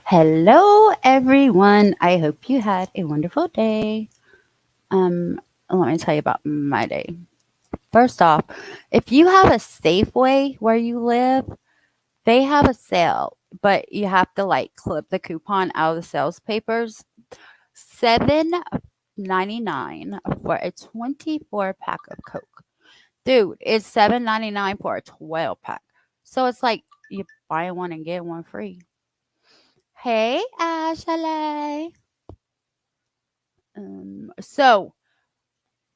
Hello, everyone. I hope you had a wonderful day. Let me tell you about my day. First off, if you have a Safeway where you live, they have a sale, but you have to like clip the coupon out of the sales papers. 7.99 for a 24 pack of Coke. Dude, it's 7.99 for a 12 pack. So it's like you buy one and get one free. Hey, Ashley. So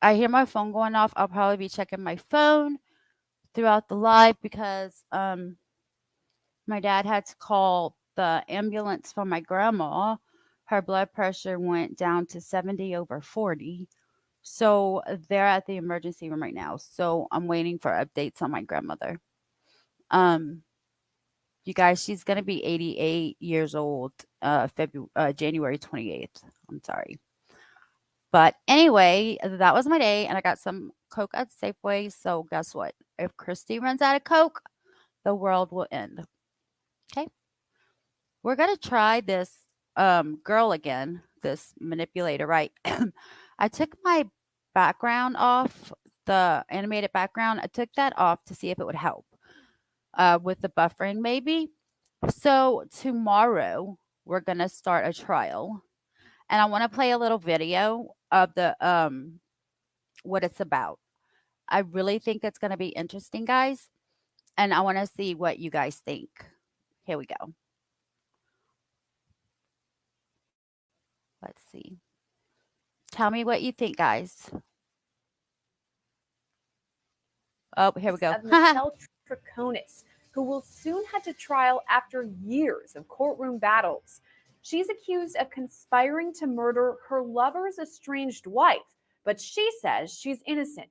I hear my phone going off. I'll probably be checking my phone throughout the live because my dad had to call the ambulance for my grandma. Her blood pressure went down to 70 over 40. So they're at the emergency room right now. So I'm waiting for updates on my grandmother. Um, you guys, she's gonna be 88 years old. January 28th. I'm sorry. But anyway, that was my day, and I got some Coke at Safeway. So guess what? If Christy runs out of Coke, the world will end. Okay, we're gonna try this girl again, this manipulator, right? I took my background off, the animated background. I took that off to see if it would help with the buffering, maybe. So tomorrow we're gonna start a trial, and I want to play a little video of the what it's about. I really think it's going to be interesting, guys, and I want to see what you guys think. Here we go. Let's see. Tell me what you think, guys. Oh, here we go. Of Michelle Troconis, who will soon head to trial after years of courtroom battles. She's accused of conspiring to murder her lover's estranged wife, but she says she's innocent.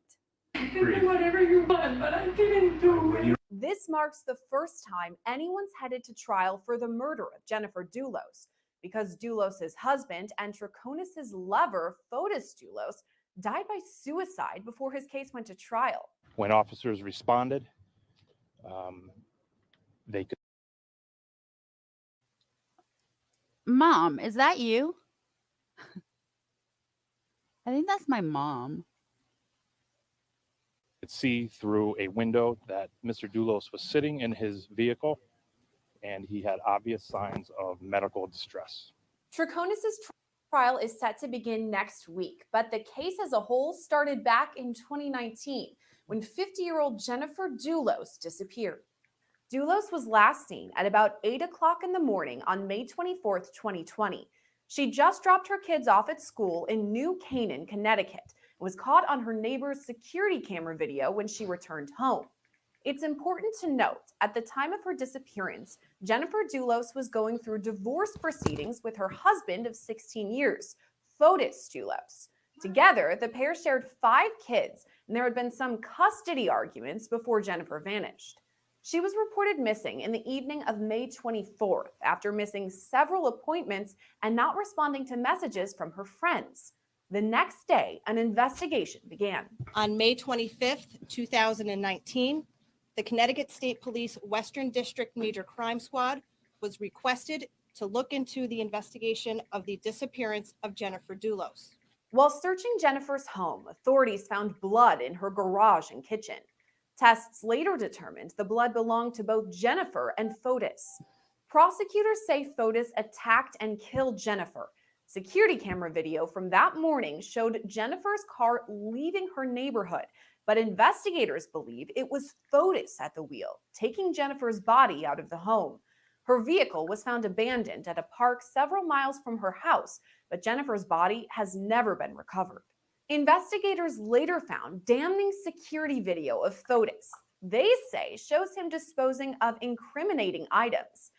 You can do whatever you want, but I didn't do it. This marks the first time anyone's headed to trial for the murder of Jennifer Dulos, because Dulos' husband and Troconis' lover, Fotis Dulos, died by suicide before his case went to trial. When officers responded, they could. Mom, is that you? I think that's my mom. See through a window that Mr. Dulos was sitting in his vehicle, and he had obvious signs of medical distress. Troconis' trial is set to begin next week, but the case as a whole started back in 2019 when 50-year-old Jennifer Dulos disappeared. Dulos was last seen at about 8 o'clock in the morning on May 24th, 2020. She just dropped her kids off at school in New Canaan, Connecticut, and was caught on her neighbor's security camera video when she returned home. It's important to note, at the time of her disappearance, Jennifer Dulos was going through divorce proceedings with her husband of 16 years, Fotis Dulos. Together, the pair shared 5 kids, and there had been some custody arguments before Jennifer vanished. She was reported missing in the evening of May 24th after missing several appointments and not responding to messages from her friends. The next day, an investigation began. On May 25th, 2019, the Connecticut State Police Western District Major Crime Squad was requested to look into the investigation of the disappearance of Jennifer Dulos. While searching Jennifer's home, authorities found blood in her garage and kitchen. Tests later determined the blood belonged to both Jennifer and Fotis. Prosecutors say Fotis attacked and killed Jennifer. Security camera video from that morning showed Jennifer's car leaving her neighborhood, but investigators believe it was Fotis at the wheel, taking Jennifer's body out of the home. Her vehicle was found abandoned at a park several miles from her house, but Jennifer's body has never been recovered. Investigators later found damning security video of Fotis. They say shows him disposing of incriminating items.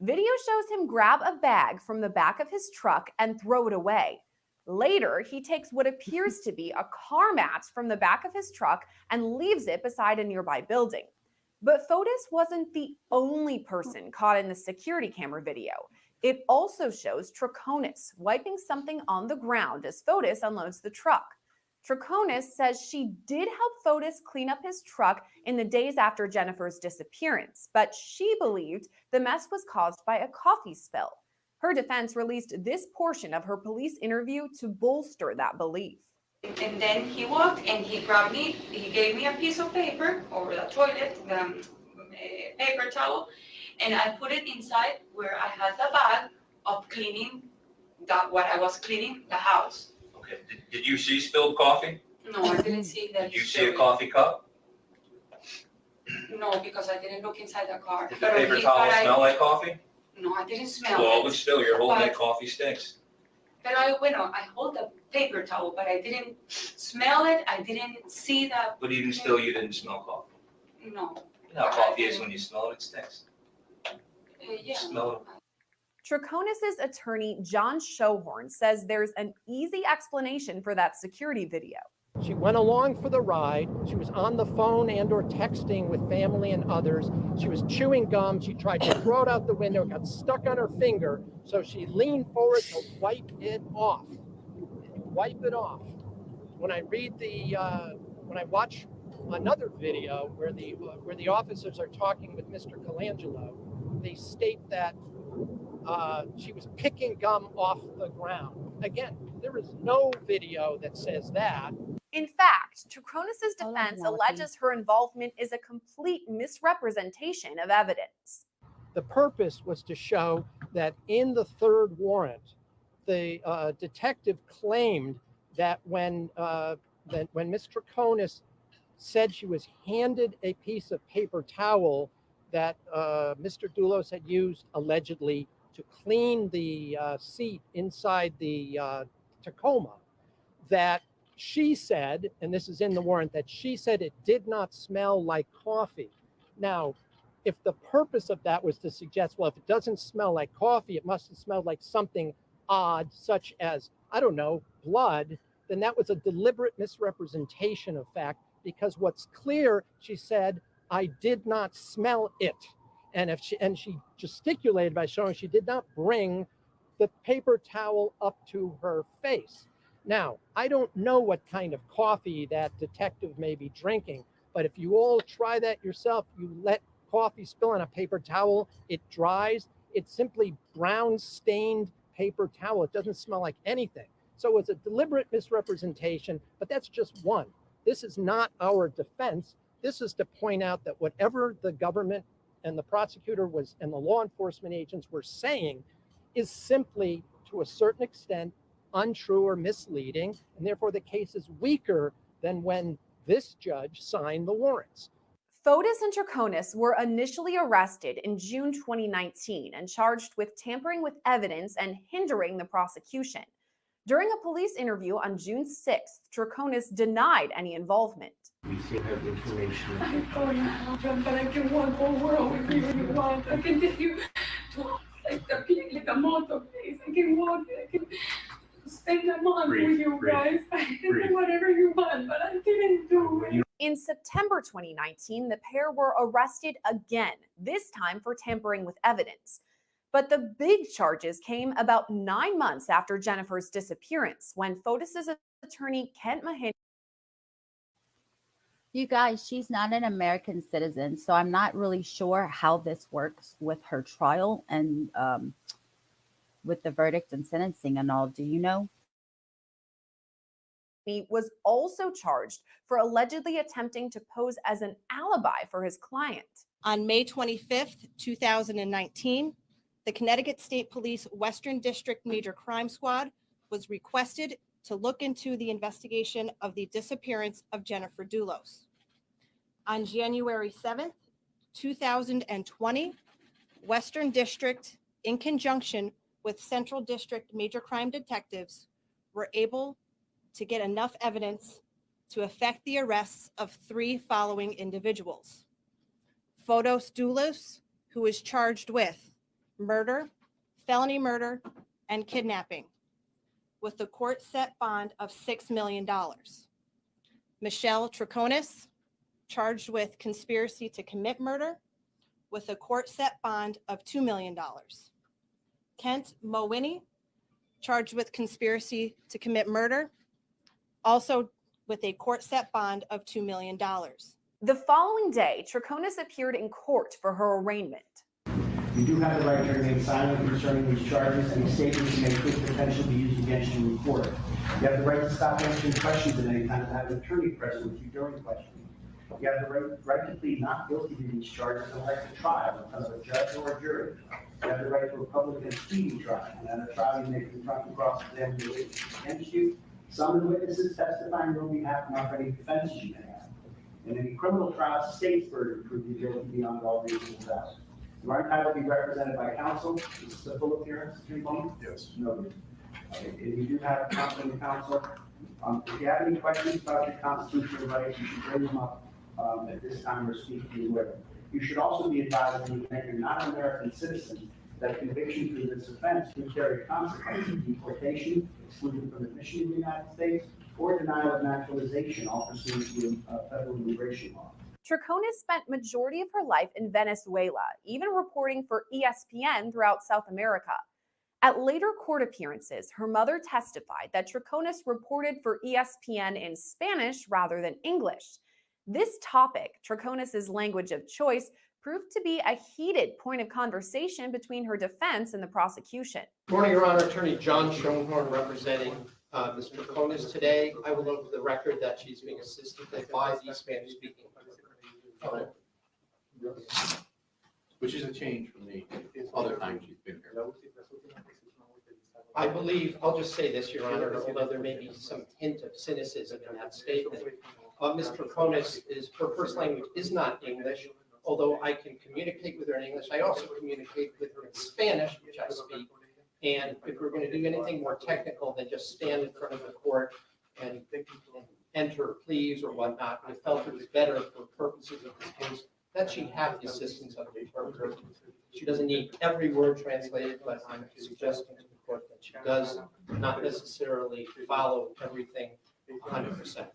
Video shows him grab a bag from the back of his truck and throw it away. Later, he takes what appears to be a car mat from the back of his truck and leaves it beside a nearby building. But Fotis wasn't the only person caught in the security camera video. It also shows Troconis wiping something on the ground as Fotis unloads the truck. Troconis says she did help Fotis clean up his truck in the days after Jennifer's disappearance, but she believed the mess was caused by a coffee spill. Her defense released this portion of her police interview to bolster that belief. And then he walked and he grabbed me, he gave me a piece of paper over the toilet, paper towel, and I put it inside where I had the bag of cleaning, what I was cleaning, the house. Okay, did you see spilled coffee? No, I didn't see that. Did you see a coffee cup? No, because I didn't look inside the car. Did the paper towel smell like coffee? No, I didn't smell Well, it. but still, you're holding But- that coffee stinks. But I hold the paper towel, but I didn't smell it, I didn't see that, But even still, you didn't smell coffee. no. You know how coffee is when you smell it, it stinks. Yeah. Smell it. Troconis's attorney, John Shohorn, says there's an easy explanation for that security video. She went along for the ride. She was on the phone and or texting with family and others. She was chewing gum. She tried to throw it out the window, got stuck on her finger. So she leaned forward to wipe it off. Wipe it off. When I watch another video where the officers are talking with Mr. Colangelo, they state that she was picking gum off the ground. Again, there is no video that says that. In fact, Troconis's Hold on, defense Penelope. alleges her involvement is a complete misrepresentation of evidence. The purpose was to show that in the third warrant, the detective claimed that when Ms. Troconis said she was handed a piece of paper towel that Mr. Doulos had used allegedly to clean the seat inside the Tacoma, that she said, and this is in the warrant, that she said it did not smell like coffee. Now, if the purpose of that was to suggest, well, if it doesn't smell like coffee, it must have smelled like something odd, such as, I don't know, blood, then that was a deliberate misrepresentation of fact, because what's clear, she said, I did not smell it. And she gesticulated by showing she did not bring the paper towel up to her face. Now, I don't know what kind of coffee that detective may be drinking, but if you all try that yourself, you let coffee spill on a paper towel, it dries, it's simply brown stained paper towel. It doesn't smell like anything. So it's a deliberate misrepresentation, but that's just one. This is not our defense. This is to point out that whatever the government and the prosecutor was and the law enforcement agents were saying is simply, to a certain extent, untrue or misleading, and therefore the case is weaker than when this judge signed the warrants. Fotis and Troconis were initially arrested in June 2019 and charged with tampering with evidence and hindering the prosecution. During a police interview on June 6th, Troconis denied any involvement. I told you, but I can walk the world with you when you want. I can take you to like a motor place. I can walk. I can spend a month with you guys. I can do whatever you want, but I didn't do it. In September 2019, the pair were arrested again, this time for tampering with evidence. But the big charges came about 9 months after Jennifer's disappearance, when Fotis's attorney, Kent Mahan. You guys, she's not an American citizen, so I'm not really sure how this works with her trial and with the verdict and sentencing and all. Do you know? Was also charged for allegedly attempting to pose as an alibi for his client. On May 25th, 2019, the Connecticut State Police Western District Major Crime Squad was requested to look into the investigation of the disappearance of Jennifer Doulos. On January 7th, 2020, Western District, in conjunction with Central District Major Crime Detectives, were able to get enough evidence to effect the arrests of 3 following individuals. Fotis Doulos, who is charged with murder, felony murder, and kidnapping, with the court set bond of $6 million. Michelle Troconis, charged with conspiracy to commit murder, with a court set bond of $2 million. Kent Mowini, charged with conspiracy to commit murder, also with a court set bond of $2 million. The following day, Troconis appeared in court for her arraignment. You do have the right to remain silent concerning these charges. Any statements you make could potentially be used against you in court. You have the right to stop answering questions at any time and have an attorney present with you during questioning. You have the right to plead not guilty to these charges and right to trial in front of a judge or a jury. You have the right to a public and speedy trial, and at a trial you may confront and cross-examine the witnesses against you. Summon witnesses testifying on your behalf and offer any defenses you may have. In any criminal trial, the state's burden to prove the guilty beyond all reasonable doubt. You are entitled to be represented by counsel. Is this a full appearance, Mr. Bowman? Yes. No. Okay, if you do have competent counsel, if you have any questions about your constitutional rights, you should bring them up at this time or speak to the witness. You should also be advised that you're not an American citizen, that conviction for this offense could carry consequences, deportation, exclusion from admission to the United States, or denial of naturalization, all pursuant to federal immigration law. Troconis spent majority of her life in Venezuela, even reporting for ESPN throughout South America. At later court appearances, her mother testified that Troconis reported for ESPN in Spanish rather than English. This topic, Troconis' language of choice, proved to be a heated point of conversation between her defense and the prosecution. Good morning, Your Honor. Attorney John Schoenhorn representing Ms. Troconis today. I will note for the record that she's being assisted by the Spanish-speaking. Which is a change from the other time she's been here. I believe, I'll just say this, Your Honor, although there may be some hint of cynicism in that statement. Ms. Troconis, her first language is not English, although I can communicate with her in English. I also communicate with her in Spanish, which I speak. And if we're going to do anything more technical than just stand in front of the court and enter pleas or whatnot, I felt it was better for purposes of this case that she have the assistance of an interpreter. She doesn't need every word translated, but I'm suggesting to the court that she does not necessarily follow everything 100%.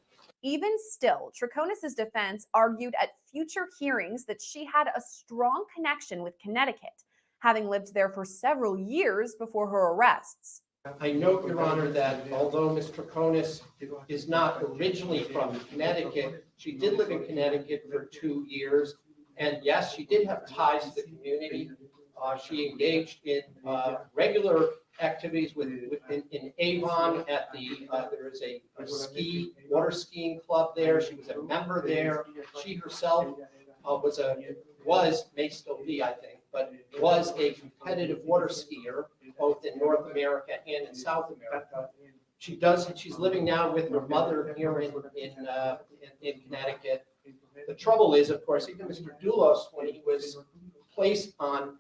Even still, Troconis' defense argued at future hearings that she had a strong connection with Connecticut, having lived there for several years before her arrests. I note, Your Honor, that although Ms. Troconis is not originally from Connecticut, she did live in Connecticut for 2 years. And yes, she did have ties to the community. She engaged in regular activities in Avon at the, there is a water skiing club there. She was a member there. She herself may still be, I think, but was a competitive water skier, both in North America and in South America. She's living now with her mother here in Connecticut. The trouble is, of course, even Mr. Doulos, when he was placed on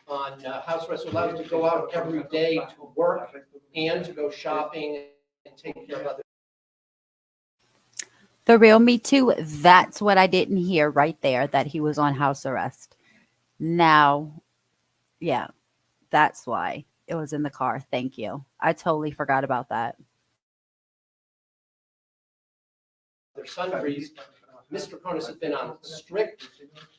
house arrest, was allowed to go out every day to work and to go shopping and take care of others. The real Me Too, that's what I didn't hear right there, that he was on house arrest. Now, yeah, that's why it was in the car. Thank you. I totally forgot about that. Their sundries. Mr. Troconis has been on strict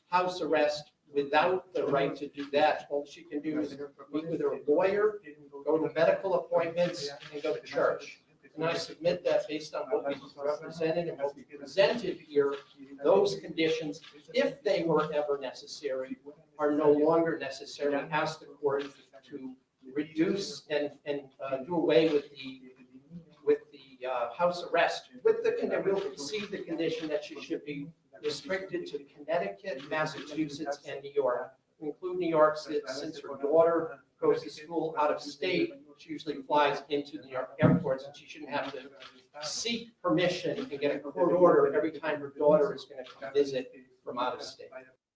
house arrest without the right to do that. All she can do is meet with her lawyer, go to medical appointments, and go to church. And I submit that based on what we represented and what we presented here, those conditions, if they were ever necessary, are no longer necessary. I ask the court to reduce and do away with the house arrest. We'll concede the condition that she should be restricted to Connecticut, Massachusetts, and New York. We include New York since her daughter goes to school out of state. She usually flies into the New York airports, and she shouldn't have to seek permission and get a court order every time her daughter is going to come visit from out of state.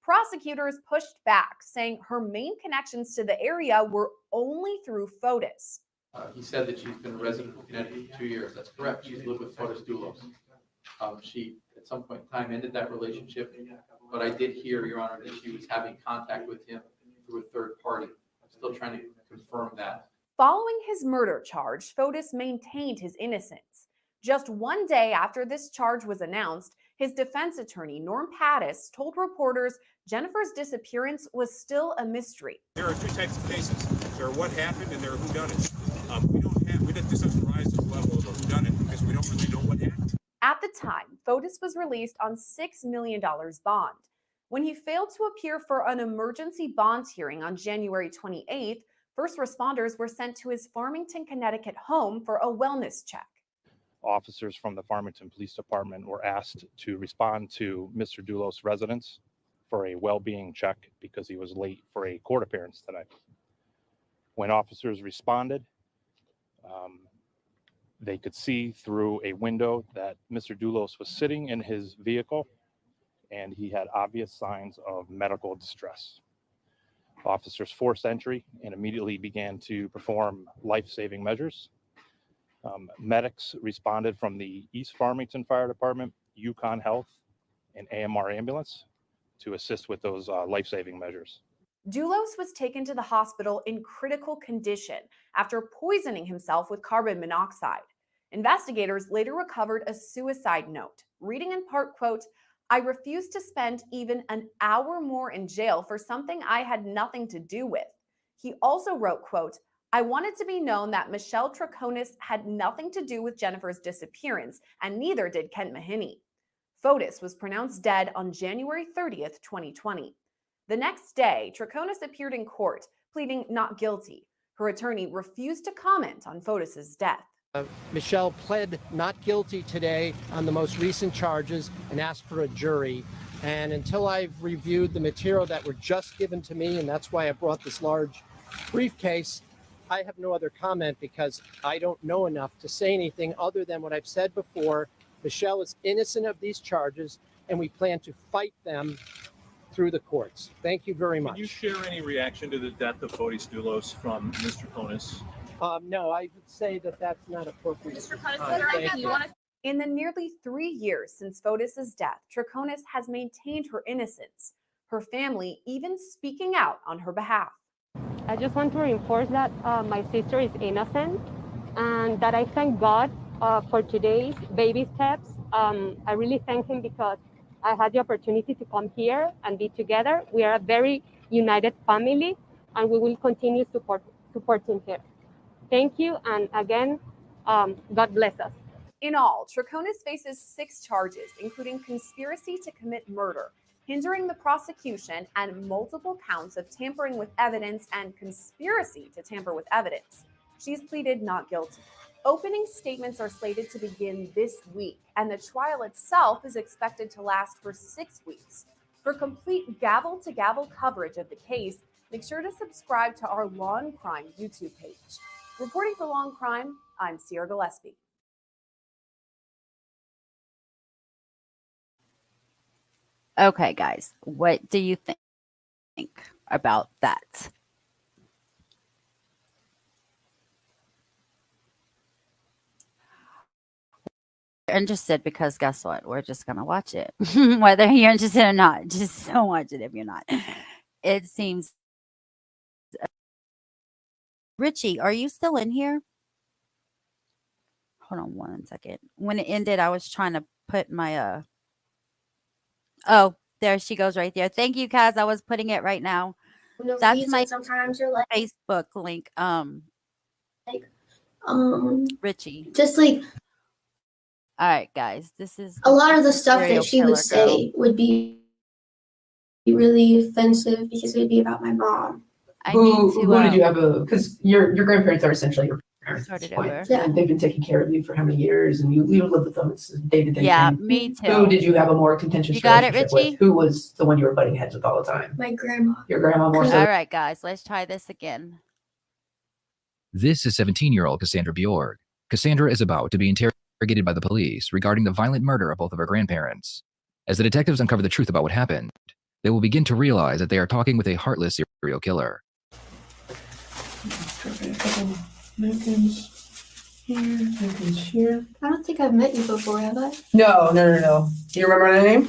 Prosecutors pushed back, saying her main connections to the area were only through FOTUS. He said that she's been a resident of Connecticut for 2 years. That's correct. She's lived with Fotis Doulos. She, at some point in time, ended that relationship, but I did hear, Your Honor, that she was having contact with him through a third party. I'm still trying to confirm that. Following his murder charge, FOTUS maintained his innocence. Just 1 day after this charge was announced, his defense attorney, Norm Pattis, told reporters Jennifer's disappearance was still a mystery. There are two types of cases. There are what happened and there are whodunits. This doesn't rise to the level of a whodunit because we don't really know what happened. At the time, FOTUS was released on $6 million bond. When he failed to appear for an emergency bond hearing on January 28th, first responders were sent to his Farmington, Connecticut home for a wellness check. Officers from the Farmington Police Department were asked to respond to Mr. Doulos' residence for a well-being check because he was late for a court appearance today. When officers responded, they could see through a window that Mr. Doulos was sitting in his vehicle and he had obvious signs of medical distress. Officers forced entry and immediately began to perform life-saving measures. Medics responded from the East Farmington Fire Department, Yukon Health, and AMR ambulance to assist with those life-saving measures. Doulos was taken to the hospital in critical condition after poisoning himself with carbon monoxide. Investigators later recovered a suicide note, reading in part, quote, "I refuse to spend even an hour more in jail for something I had nothing to do with." He also wrote, quote, "I wanted to be known that Michelle Troconis had nothing to do with Jennifer's disappearance, and neither did Kent Mahiney." Fotis was pronounced dead on January 30th, 2020. The next day, Troconis appeared in court, pleading not guilty. Her attorney refused to comment on Fotis's death. Michelle pled not guilty today on the most recent charges and asked for a jury. And until I've reviewed the material that were just given to me, and that's why I brought this large briefcase, I have no other comment because I don't know enough to say anything other than what I've said before. Michelle is innocent of these charges, and we plan to fight them through the courts. Thank you very much. Can you share any reaction to the death of Fotis Doulos from Mr. Konis? No, I would say that that's not appropriate. Mr. Troconis, in the nearly 3 years since Fotis's death, Troconis has maintained her innocence, her family even speaking out on her behalf. I just want to reinforce that my sister is innocent and that I thank God for today's baby steps. I really thank him because I had the opportunity to come here and be together. We are a very united family and we will continue supporting here. Thank you, and again, God bless us. In all, Troconis faces 6 charges, including conspiracy to commit murder, hindering the prosecution, and multiple counts of tampering with evidence and conspiracy to tamper with evidence. She's pleaded not guilty. Opening statements are slated to begin this week, and the trial itself is expected to last for 6 weeks. For complete gavel-to-gavel coverage of the case, make sure to subscribe to our Law and Crime YouTube page. Reporting for Law and Crime, I'm Sierra Gillespie. Okay, guys, what do you think about that? Interested because guess what? We're just going to watch it. Whether you're interested or not, just don't watch it if you're not. It seems. Richie, are you still in here? Hold on one second. When it ended, I was trying to put my Oh, there she goes right there. Thank you, Kaz. I was putting it right now. No, That's my sometimes you're like Facebook link. Richie. just like All right, guys. This is a lot of the stuff serial that she would killer say girl. would be really offensive because it would be about my mom. I need to. Who did you have because your grandparents are essentially your parents. Start it Point. over. Yeah. And they've been taking care of you for how many years, and you live with them. It's a day-to-day Yeah, thing. me too. Who did you have a more contentious You got it, relationship Richie? with? Who was the one you were butting heads with all the time? My grandma. Your grandma more so? All right, guys. Let's try this again. This is 17-year-old Cassandra Bjorg. Cassandra is about to be interrogated by the police regarding the violent murder of both of her grandparents. As the detectives uncover the truth about what happened, they will begin to realize that they are talking with a heartless serial killer. A couple napkins here. I don't think I've met you before, have I? No. You remember my name?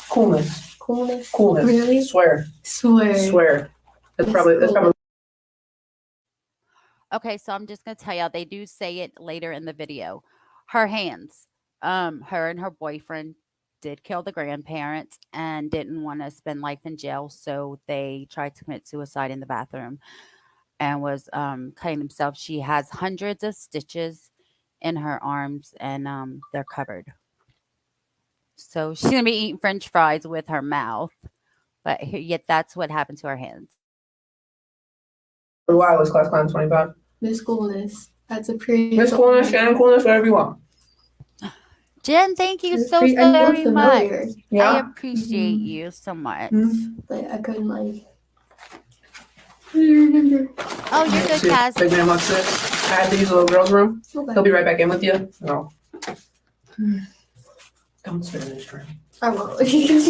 Coolness. Coolness. Really? Swear. That's probably. Okay, so I'm just gonna tell y'all they do say it later in the video. Her hands, her and her boyfriend did kill the grandparents and didn't want to spend life in jail, so they tried to commit suicide in the bathroom and was cutting themselves. She has hundreds of stitches in her arms, and they're covered. So she's gonna be eating French fries with her mouth But yet that's what happened to our hands. Why was class clown 25? Miss Coolness. That's a pretty. Miss Coolness, Shannon Coolness, whatever you want. Jen, thank you so I know very much. familiar. I Yeah. appreciate you so much. But I couldn't like. I don't remember. Oh, you're good, See, Cass. big man wants this. I have to use the little girl's room. Okay. He'll be right back in with you. No. Don't spit in his drink. I won't. Is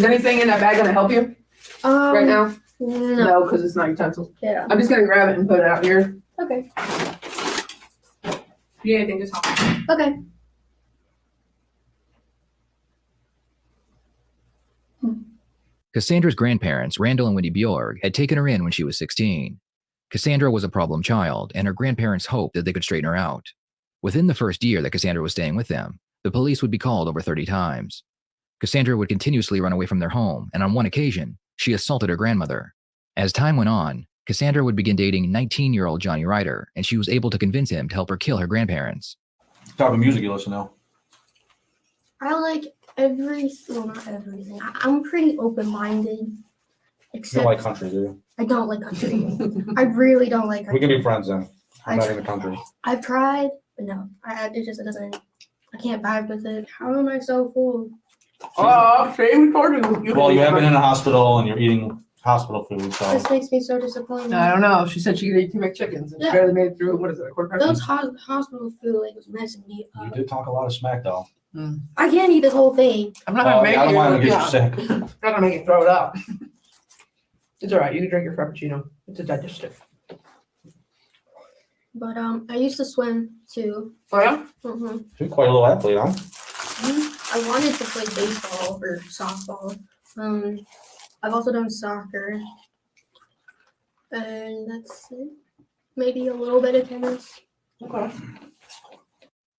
anything in that bag gonna help you right now? No, because it's not utensils. Yeah. I'm just gonna grab it and put it out here. Okay. You need anything, just help. Okay. Cassandra's grandparents, Randall and Wendy Bjorg, had taken her in when she was 16. Cassandra was a problem child, and her grandparents hoped that they could straighten her out. Within the first year that Cassandra was staying with them, the police would be called over 30 times. Cassandra would continuously run away from their home, and on one occasion, she assaulted her grandmother. As time went on, Cassandra would begin dating 19-year-old Johnny Ryder, and she was able to convince him to help her kill her grandparents. What type of music you listen to? I like well, not everything. I'm pretty open-minded. You Except don't like country, do you? I don't like country. I really don't like country. We can be friends then. I'm not in the country. I've tried, but no. It doesn't. I can't vibe with it. How am I so full? Oh, shame recording. Well, you have been in the hospital and you're eating hospital food, so. This makes me so disappointed. I don't know. She said she could eat 2 McChickens and she Yeah. barely made it through. What is it? A quarter Those hospital food like was messing me You up. did talk a lot of smack though. I can't eat this whole thing. I'm not gonna make I don't want to you. get you sick. I'm not gonna make you throw it up. It's all right. You can drink your frappuccino. It's a digestive. But I used to swim too. Oh yeah. Mhm. You're quite a little athlete, huh? I wanted to play baseball or softball. I've also done soccer, and that's it. Maybe a little bit of tennis. Okay.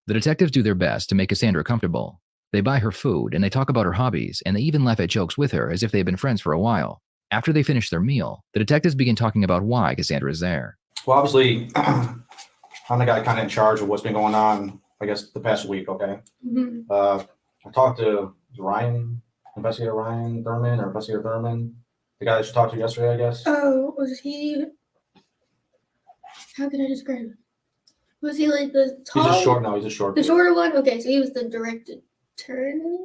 The detectives do their best to make Cassandra comfortable. They buy her food, and they talk about her hobbies, and they even laugh at jokes with her as if they had been friends for a while. After they finish their meal, the detectives begin talking about why Cassandra is there. Well, obviously, I'm the guy kind of in charge of what's been going on, I guess, the past week, okay? Mhm. I talked to Investigator Ryan Thurman, or Investigator Thurman, the guy that you talked to yesterday, I guess. Oh, was he? How can I describe him? Was he like the tall? He's a short, no, he's a short. The dude. shorter one. Okay, so he was the direct attorney.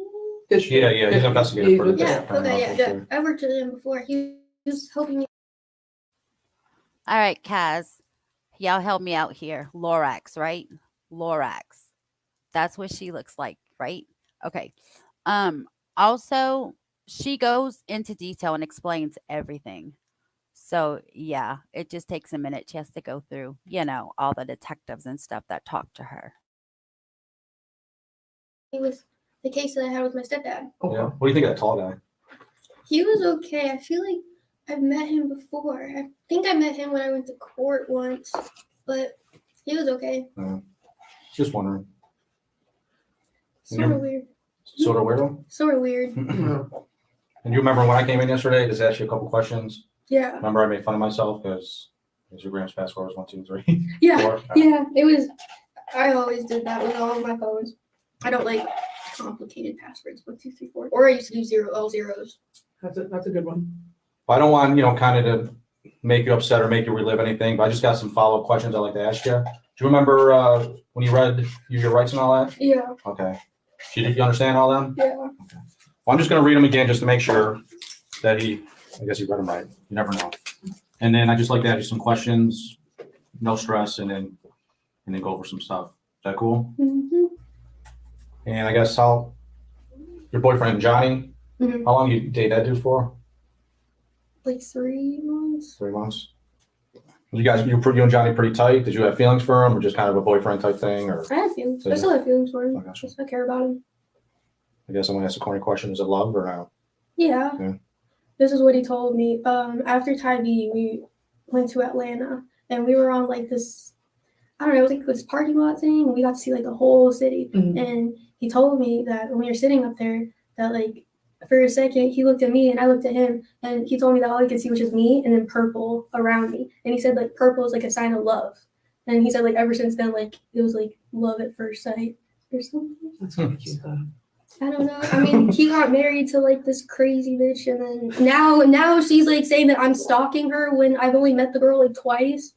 Yeah, he's an investigator for the Yeah. district attorney, Okay. Yeah. also, Yeah. too. I worked with him before. He was helping me. All right, Kaz, y'all help me out here. Lorax, right? Lorax. That's what she looks like, right? Okay. Also, she goes into detail and explains everything. So yeah, it just takes a minute. She has to go through, all the detectives and stuff that talk to her. He was the case that I had with my stepdad. Yeah. What do you think of that tall guy? He was okay. I feel like I've met him before. I think I met him when I went to court once, but he was okay. Just wondering. Sort of weird. Sort of weirdo? Sort of weird. And you remember when I came in yesterday, just asked you a couple questions? Yeah. Remember I made fun of myself because your Graham's password was 1, 2, 3. Yeah. 4? Yeah. It was. I always did that with all of my phones. I don't like complicated passwords. 1, 2, 3, 4. Or I used to do all zeros. That's a good one. I don't want, kind of to make you upset or make you relive anything, but I just got some follow-up questions I'd like to ask you. Do you remember when you read your rights and all that? Yeah. Okay. Did you understand all them? Yeah. Well, I'm just going to read them again just to make sure that I guess he read them right. You never know. And then I just like to ask you some questions, no stress, and then go over some stuff. Is that cool? Mm-hmm. And I guess your boyfriend Johnny, Mhm. how long you date that dude for? Like 3 months. 3 months. You and Johnny pretty tight. Did you have feelings for him, or just kind of a boyfriend type thing? Or I have feelings. So I still have feelings for him. I gotcha. I care about him. I guess I'm gonna ask a corny question: is it love or no? Yeah. Yeah. This is what he told me. After Tybee, we went to Atlanta and we were on like this, I don't know, it was like this parking lot thing. And we got to see like the whole city. Mhm. And he told me that when we were sitting up there, that like for a second he looked at me and I looked at him, and he told me that all he could see was just me and then purple around me. And he said like purple is like a sign of love. And he said like ever since then, like it was like love at first sight or something. That's really cute though. I don't know. I mean, he got married to like this crazy bitch, and then now she's like saying that I'm stalking her when I've only met the girl like twice.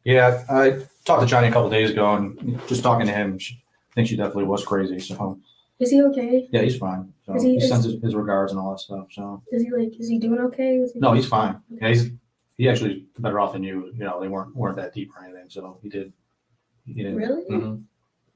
Yeah, I talked to Johnny a couple days ago, and just talking to him, I think she definitely was crazy. So Is he okay? yeah, he's fine. So Is he sends his regards and all that stuff. So is he doing okay? no, he's fine. Yeah, he actually better off than you. You know, they weren't that deep or anything. So he did. Really? Mhm.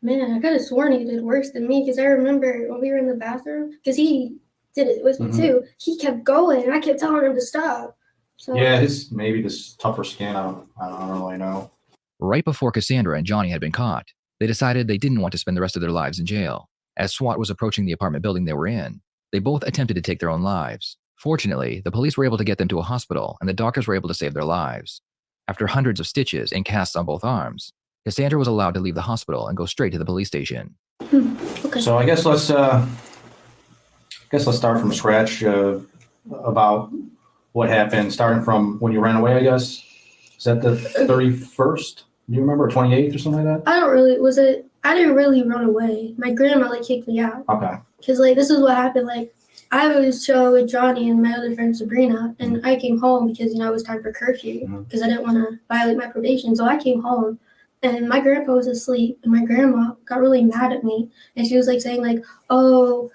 Man, I could have sworn he did worse than me because I remember when we were in the bathroom, because he did it with me too. He kept going, and I kept telling him to stop. So Yeah, his maybe this tougher skin. I don't really know. Right before Cassandra and Johnny had been caught, they decided they didn't want to spend the rest of their lives in jail. As SWAT was approaching the apartment building they were in, they both attempted to take their own lives. Fortunately, the police were able to get them to a hospital, and the doctors were able to save their lives. After hundreds of stitches and casts on both arms, Cassandra was allowed to leave the hospital and go straight to the police station. Okay. So I guess let's start from scratch about what happened, starting from when you ran away. I guess is that the 31st? Do you remember 28th or something like that? I didn't really run away. My grandma like kicked me out. Okay. Because like this is what happened. Like I was chilling with Johnny and my other friend Sabrina, and I came home because it was time for curfew because I didn't want to violate my probation. So I came home, and my grandpa was asleep, and my grandma got really mad at me, and she was like saying like, oh,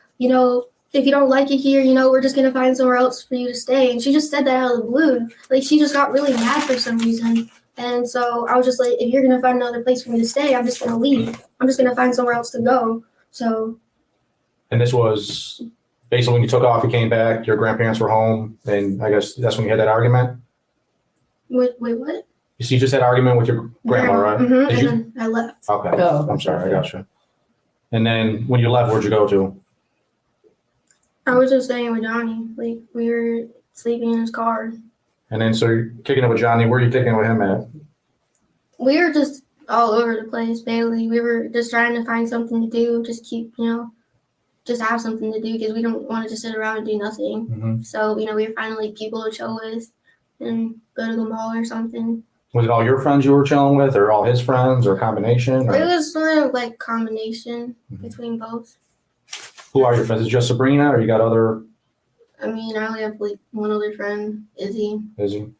if you don't like it here, we're just gonna find somewhere else for you to stay. And she just said that out of the blue. Like she just got really mad for some reason. And so I was just like, if you're gonna find another place for me to stay, I'm just gonna leave. I'm just gonna find somewhere else to go. So. And this was basically when you took off, you came back, your grandparents were home, and I guess that's when you had that argument? Wait, what? So you just had an argument with your grandma, right? Mm-hmm. And then I left. Okay. Oh, I'm sorry, I got you. And then when you left, where'd you go to? I was just staying with Johnny. Like we were sleeping in his car. And then so you're kicking it with Johnny. Where are you kicking it with him at? We were just all over the place, Bailey. We were just trying to find something to do, just keep, just have something to do because we don't want to just sit around and do nothing. Mm-hmm. So, we were finding like people to chill with and go to the mall or something. Was it all your friends you were chilling with, or all his friends, or a combination? Or? It was sort of like combination between both. Who are your friends? Is it just Sabrina, or you got other? I mean, I only have like one other friend, Izzy. Izzy.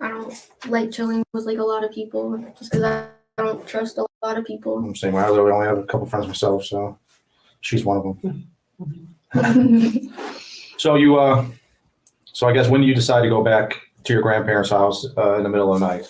I don't like chilling with like a lot of people just because I don't trust a lot of people. I'm saying I really only have a couple friends myself, so she's one of them. So so I guess when you decide to go back to your grandparents' house in the middle of the night?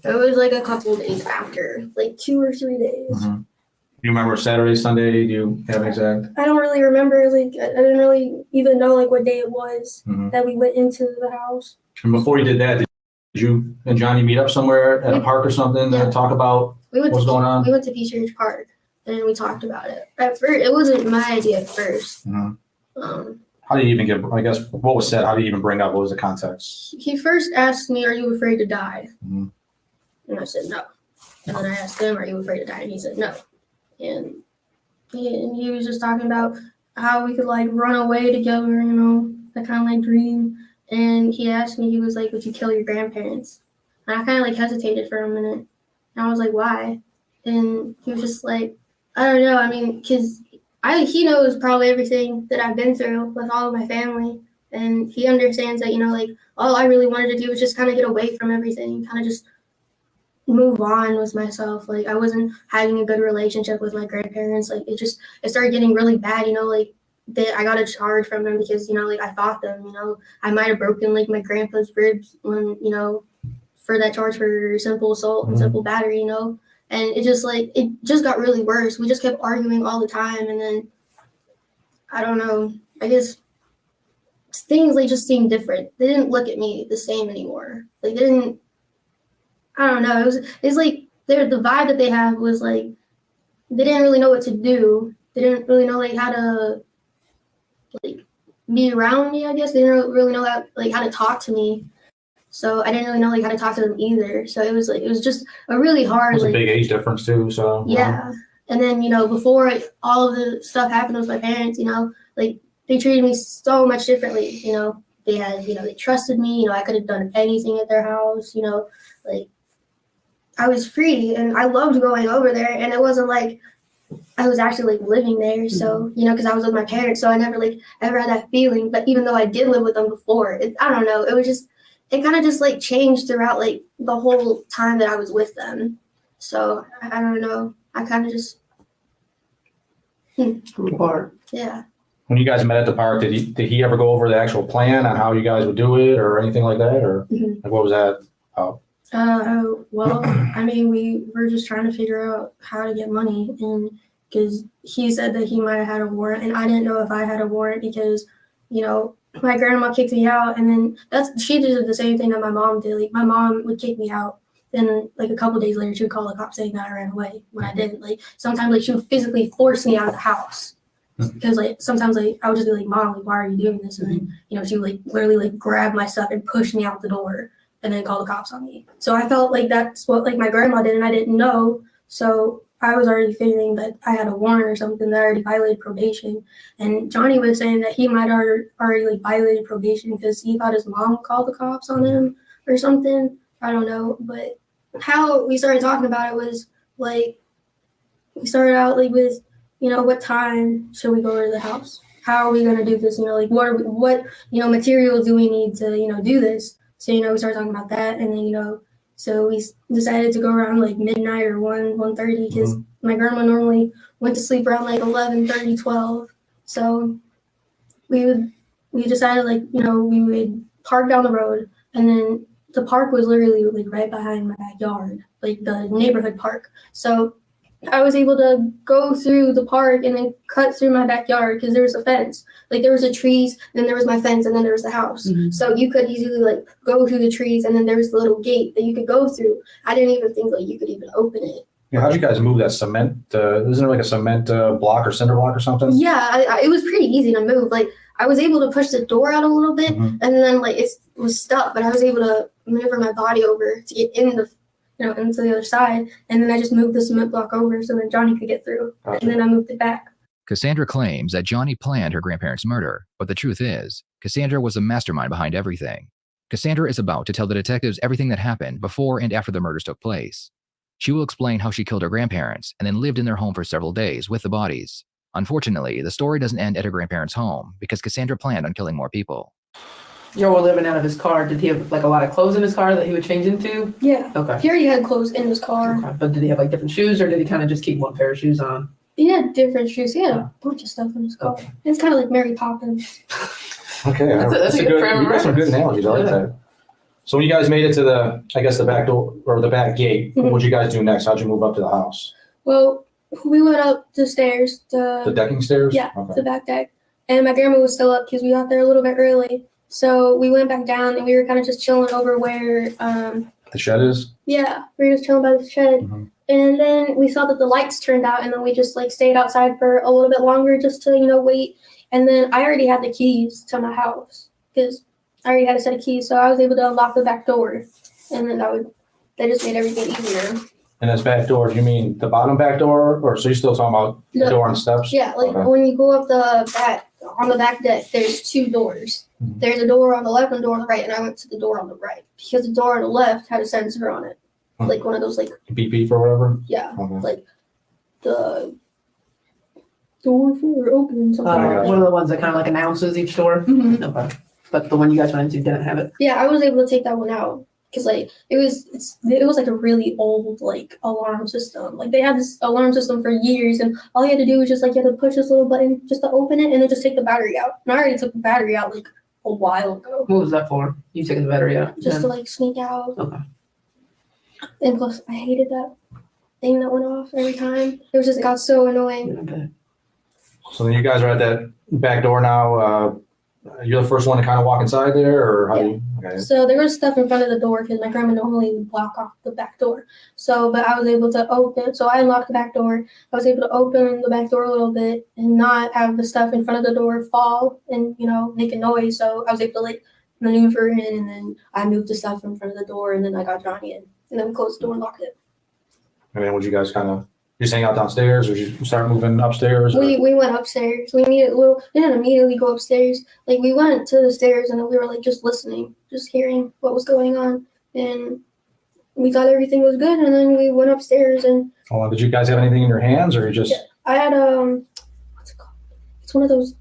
It was like a couple of days after, like 2 or 3 days. Mm-hmm. Do you remember Saturday, Sunday? Do you have an exact? I don't really remember. Like I didn't really even know like what day it was that we went into the house. And before you did that, did you and Johnny meet up somewhere at a park or something to talk about what's going on? We went to Peach Ridge Park and we talked about it. At first, it wasn't my idea at first. Mm-hmm. How did you even get? I guess what was said? How did you even bring up? What was the context? He first asked me, "Are you afraid to die?" Mm-hmm. And I said no. And then I asked him, "Are you afraid to die?" And he said no. And he was just talking about how we could like run away together, that kind of like dream. And he asked me, he was like, "Would you kill your grandparents?" And I kind of like hesitated for a minute. And I was like, "Why?" And he was just like, "I don't know. I mean, because he knows probably everything that I've been through with all of my family. And he understands that, like all I really wanted to do was just kind of get away from everything, kind of just move on with myself. Like I wasn't having a good relationship with my grandparents. Like it started getting really bad, like that I got a charge from them because, like I fought them, I might have broken like my grandpa's ribs when, for that charge for simple assault and simple battery, and it just got really worse. We just kept arguing all the time. And then I don't know, I guess things like just seemed different. They didn't look at me the same anymore. Like they didn't, I don't know. It's like the vibe that they have was like they didn't really know what to do. They didn't really know like how to like be around me. I guess they didn't really know how to talk to me. So I didn't really know like how to talk to them either. So it was just a really hard. It's a big age difference too. So yeah. And then before all of the stuff happened with my parents, like they treated me so much differently. They had they trusted me. I could have done anything at their house. Like. I was free and I loved going over there, and it wasn't like I was actually like living there. So, you know, because I was with my parents, so I never like ever had that feeling. But even though I did live with them before, I don't know, it was just, it kind of just like changed throughout like the whole time that I was with them. So I don't know. I kind of just Grew apart. yeah. When you guys met at the park, did he ever go over the actual plan on how you guys would do it or anything like that? Or like, what was that? Oh, Well, I mean, we were just trying to figure out how to get money, and because he said that he might have had a warrant, and I didn't know if I had a warrant because, you know, my grandma kicked me out, and then she did the same thing that my mom did. Like my mom would kick me out, then like a couple days later she would call the cops saying that I ran away when I didn't. Like sometimes like she would physically force me out of the house. Because like sometimes like I would just be like, Mom, like, why are you doing this? And then, you know, she would like literally like grab my stuff and push me out the door and then call the cops on me. So I felt like that's what like my grandma did, and I didn't know. So I was already figuring that I had a warrant or something, that I already violated probation. And Johnny was saying that he might already like violated probation because he thought his mom called the cops on him or something. I don't know. But how we started talking about it was like, we started out like with, you know, what time should we go to the house? How are we going to do this? You know, like what, you know, materials do we need to, you know, do this? So, you know, we started talking about that. And then, you know, so we decided to go around like midnight or 1:30 because my grandma normally went to sleep around like 11:30, 12. So we decided like, you know, we would park down the road, and then the park was literally like right behind my backyard, like the neighborhood park. So I was able to go through the park and then cut through my backyard because there was a fence. Like there was a trees, then there was my fence, and then there was the house. So you could easily like go through the trees, and then there was the little gate that you could go through. I didn't even think like you could even open it. yeah. How'd you guys move that cement? Isn't it like a cement block or cinder block or something? Yeah, it was pretty easy to move. Like I was able to push the door out a little bit, and then like it was stuck, but I was able to maneuver my body over to get in the, you know, into the other side, and then I just moved the cement block over so then Johnny could get through, and then I moved it back. Cassandra claims that Johnny planned her grandparents' murder, but the truth is, Cassandra was the mastermind behind everything. Cassandra is about to tell the detectives everything that happened before and after the murders took place. She will explain how she killed her grandparents and then lived in their home for several days with the bodies. Unfortunately, the story doesn't end at her grandparents' home because Cassandra planned on killing more people. You were living out of his car. Did he have like a lot of clothes in his car that he would change into? Yeah. Okay. He already had clothes in his car. Okay. But did he have like different shoes, or did he kind of just keep one pair of shoes on? He had different shoes. He had a bunch of stuff in his car. Okay. It's kind of like Mary Poppins. Okay, That's a good frame of you got some good reference. analogies. I like that. So when you guys made it to the, I guess the back door or the back gate, what'd you guys do next? How'd you move up to the house? Well, we went up the stairs. The decking stairs? Yeah, Okay. the back deck. And my grandma was still up because we got there a little bit early. So we went back down, and we were kind of just chilling over where The shed is? yeah, we were just chilling by the shed. And then we saw that the lights turned out, and then we just like stayed outside for a little bit longer just to, you know, wait. And then I already had the keys to my house because I already had a set of keys, so I was able to unlock the back door, and then that just made everything easier. And this back door, do you mean the bottom back door, or so you're still talking about the door on the steps? Yeah, like Okay. when you go up the back, on the back deck, there's two doors. There's a door on the left and a door on the right, and I went to the door on the right because the door on the left had a sensor on it, like one of those like Beep beep or whatever? yeah, Okay. like the door for opening something. like that. One of the ones that kind of like announces each door. Okay. But the one you guys went into didn't have it. Yeah, I was able to take that one out because like it was like a really old like alarm system. Like they had this alarm system for years, and all you had to do was just like you had to push this little button just to open it, and then just take the battery out. And I already took the battery out like a while ago. What was that for? You taking the battery out? Just to like sneak out. Okay. And plus, I hated that thing that went off every time. It was just got so annoying. So then you guys are at that back door now. You're the first one to kind of walk inside there, or how do you? Okay. So there was stuff in front of the door because my grandma normally would block off the back door. So, but I was able to open. So I unlocked the back door. I was able to open the back door a little bit and not have the stuff in front of the door fall and, you know, make a noise. So I was able to like maneuver in, and then I moved the stuff in front of the door, and then I got Johnny in, and then we closed the door and locked it. And then would you guys kind of just hang out downstairs, or did you start moving upstairs? Or? We went didn't immediately go upstairs. Like we went to the stairs, and then we were like just listening, just hearing what was going on, and we thought everything was good, and then we went upstairs and Did you guys have anything in your hands, or you just? yeah, I had what's it called? It's one of those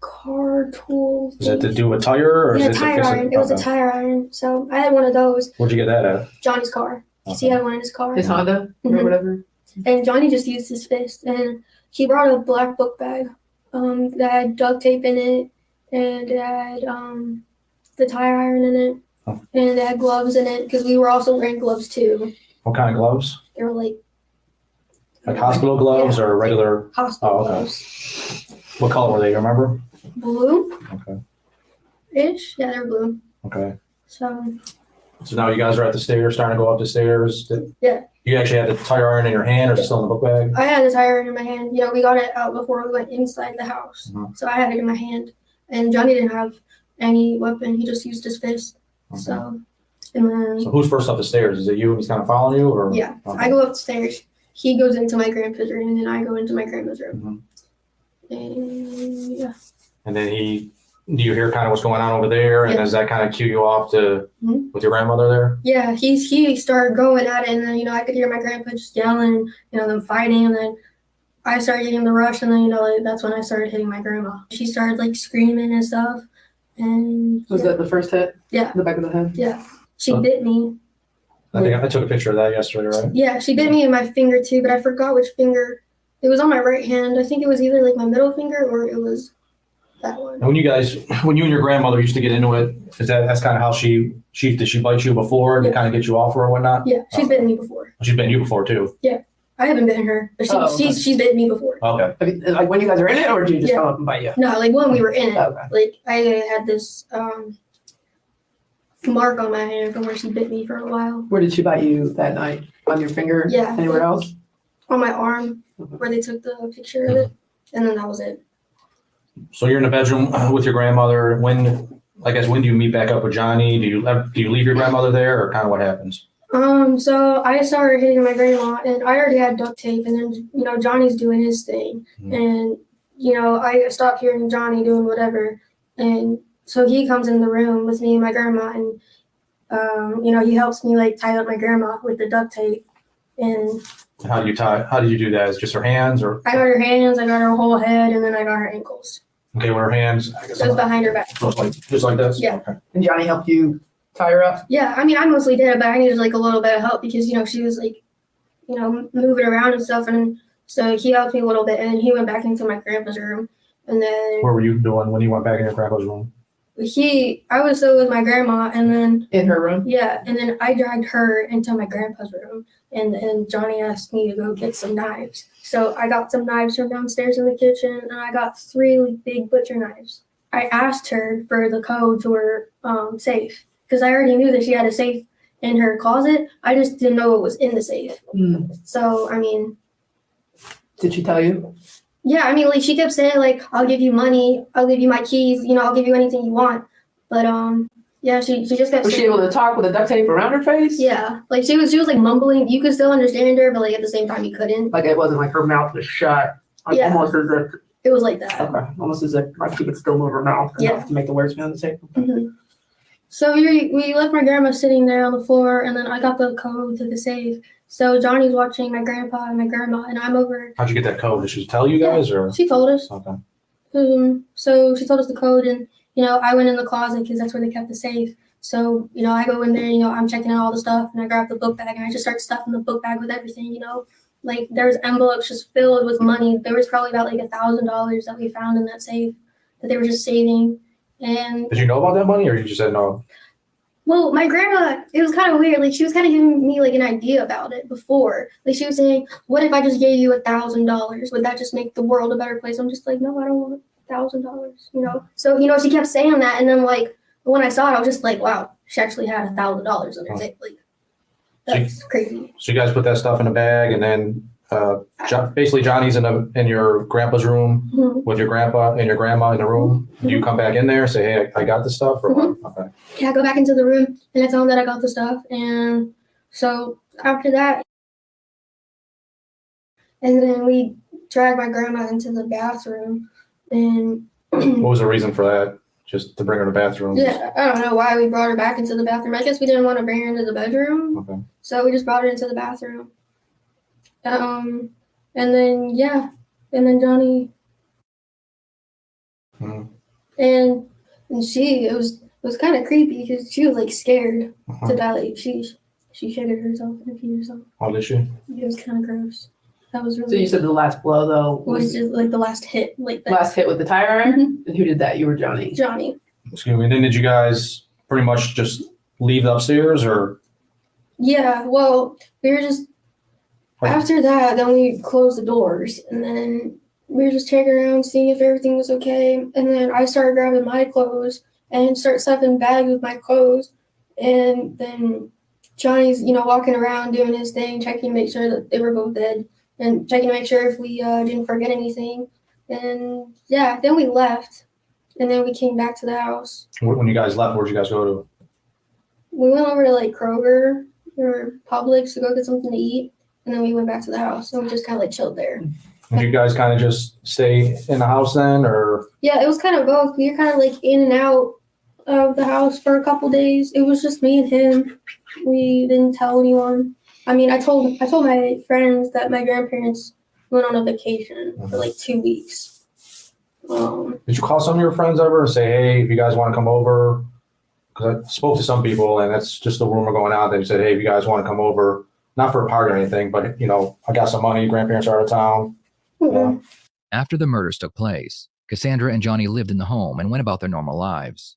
car tools. Is it to do a tire or Yeah, is it to tire fix iron. It was a tire iron. So I had one of those. Where'd you get that at? Johnny's car. He had one in his car. His Honda or Mhm. whatever. And Johnny just used his fist, and he brought a black book bag that had duct tape in it, and it had the tire iron in it, and it had gloves in it because we were also wearing gloves too. What kind of gloves? They were like Hospital gloves or regular? hospital okay. gloves. What color were they? You remember? Blue Okay. ish. Yeah, they're blue. Okay. So So now you guys are at the stairs, starting to go up the stairs. yeah. You actually had the tire iron in your hand or is it still in the book bag? I had the tire iron in my hand. You know, we got it out before we went inside the house. Mhm. So I had it in my hand. And Johnny didn't have any weapon. He just used his fist. Okay. So, and then, So who's first up the stairs? Is it you and he's kind of following you or? yeah, Okay. I go upstairs. He goes into my grandpa's room, and then I go into my grandma's room. And yeah. And then do you hear kind of what's going on over there? And Yeah. does that kind of cue you off to, Mhm. with your grandmother there? Yeah, he started going at it, and then, you know, I could hear my grandpa just yelling, you know, them fighting, and then I started getting the rush, and then, you know, like, that's when I started hitting my grandma. She started, like, screaming and stuff, and Was that the first hit? Yeah. The back of the head? Yeah. She bit me. I think I took a picture of that yesterday, right? Yeah, she bit me in my finger, too, but I forgot which finger. It was on my right hand. I think it was either, like, my middle finger, or it was that one. And when you and your grandmother used to get into it, that's kind of how did she bite you before to kind of get you off her or whatnot? Yeah, she's bitten me before. She's bitten you before too. Yeah, I haven't bitten her, but she's bitten me before. Okay. I mean, like when you guys are in it, or did you just Yeah. come up and bite you? No, like when we were in it, Okay. like I had this mark on my hand from where she bit me for a while. Where did she bite you that night? On your finger? Yeah. Anywhere else? On my arm, where they took the picture of it, and then that was it. So you're in the bedroom with your grandmother. When do you meet back up with Johnny? Do you leave your grandmother there or kind of what happens? So I started hitting my grandma, and I already had duct tape, and then, you know, Johnny's doing his thing, and, you know, I stopped hearing Johnny doing whatever, and so he comes in the room with me and my grandma, and, you know, he helps me, like, tie up my grandma with the duct tape, and How did you do that? Is it just her hands or? I got her hands, I got her whole head, and then I got her ankles. Okay, with her hands. I guess Just behind her back. Just like this? Yeah. Okay. And Johnny helped you tie her up? Yeah, I mean, I mostly did it, but I needed, like, a little bit of help because, you know, she was, like, you know, moving around and stuff, and so he helped me a little bit, and then he went back into my grandpa's room, and then What were you doing when you went back in your grandpa's room? I was still with my grandma, and then in her room. Yeah, and then I dragged her into my grandpa's room, and Johnny asked me to go get some knives. So I got some knives from downstairs in the kitchen, and I got 3 big butcher knives. I asked her for the code to her safe because I already knew that she had a safe in her closet. I just didn't know it was in the safe. So I mean, did she tell you? Yeah, I mean, like, she kept saying, like, I'll give you money, I'll give you my keys, you know, I'll give you anything you want. But yeah, she just kept Was she saying, able to talk with a duct tape around her face? yeah, like she was like mumbling. You could still understand her, but like at the same time you couldn't. Like it wasn't like her mouth was shut. Like Yeah. almost as if It was like that. okay. Almost as if like she could still move her mouth enough to make the words be on the tape. Mhm. So we left my grandma sitting there on the floor, and then I got the code to the safe. So Johnny's watching my grandpa and my grandma, and I'm over. How'd you get that code? Did she tell you guys or? She told us. Okay. So she told us the code, and you know, I went in the closet because that's where they kept the safe. So you know, I go in there, you know, I'm checking out all the stuff, and I grab the book bag, and I just start stuffing the book bag with everything. You know, like there's envelopes just filled with money. There was probably about like $1,000 that we found in that safe that they were just saving. And Did you know about that money or you just said no? well, my grandma, it was kind of weird. Like she was kind of giving me like an idea about it before. Like she was saying, "What if I just gave you $1,000? Would that just make the world a better place?" I'm just like, "No, I don't want $1,000." You know. So you know, she kept saying that, and then like when I saw it, I was just like, "Wow, she actually had $1,000 in her safe." Like that's crazy. So you guys put that stuff in a bag and then basically Johnny's in your grandpa's room Mhm. with your grandpa and your grandma in the room. Do you come back in there and say, "Hey, I got this stuff," or what? Okay. Yeah, I go back into the room and I tell them that I got the stuff, and so after that, and then we drag my grandma into the bathroom, and What was the reason for that? Just to bring her to the bathroom? yeah, I don't know why we brought her back into the bathroom. I guess we didn't want to bring her into the bedroom, Okay. so we just brought her into the bathroom. And And then yeah, and then Johnny Hmm. and she it was kind of creepy because she was like scared Uh-huh. to die. Like she shitted herself and peed herself. Oh, did she? It was kind of gross. That was really. So you said the last blow though was just like the last hit, like that. last hit with the tire iron? Mhm. And who did that? You were Johnny. Johnny. Excuse me. And then did you guys pretty much just leave upstairs, or? Yeah, well, we were just after that. Then we closed the doors, and then we were just checking around, seeing if everything was okay. And then I started grabbing my clothes and start stuffing bags with my clothes. And then Johnny's, walking around doing his thing, checking to make sure that they were both dead, and checking to make sure if we didn't forget anything. And yeah, then we left, and then we came back to the house. When you guys left, where'd you guys go to? We went over to like Kroger or Publix to go get something to eat, and then we went back to the house, and we just kind of like chilled there. Did you guys kind of just stay in the house then, or? Yeah, it was kind of both. We were kind of like in and out of the house for a couple days. It was just me and him. We didn't tell anyone. I mean, I told my friends that my grandparents went on a vacation for like 2 weeks. Did you call some of your friends ever and say, hey, if you guys want to come over? Because I spoke to some people, and that's just the rumor going out. They said, hey, if you guys want to come over, not for a party or anything, but, I got some money. Grandparents are out of town. Mm-hmm. After the murders took place, Cassandra and Johnny lived in the home and went about their normal lives.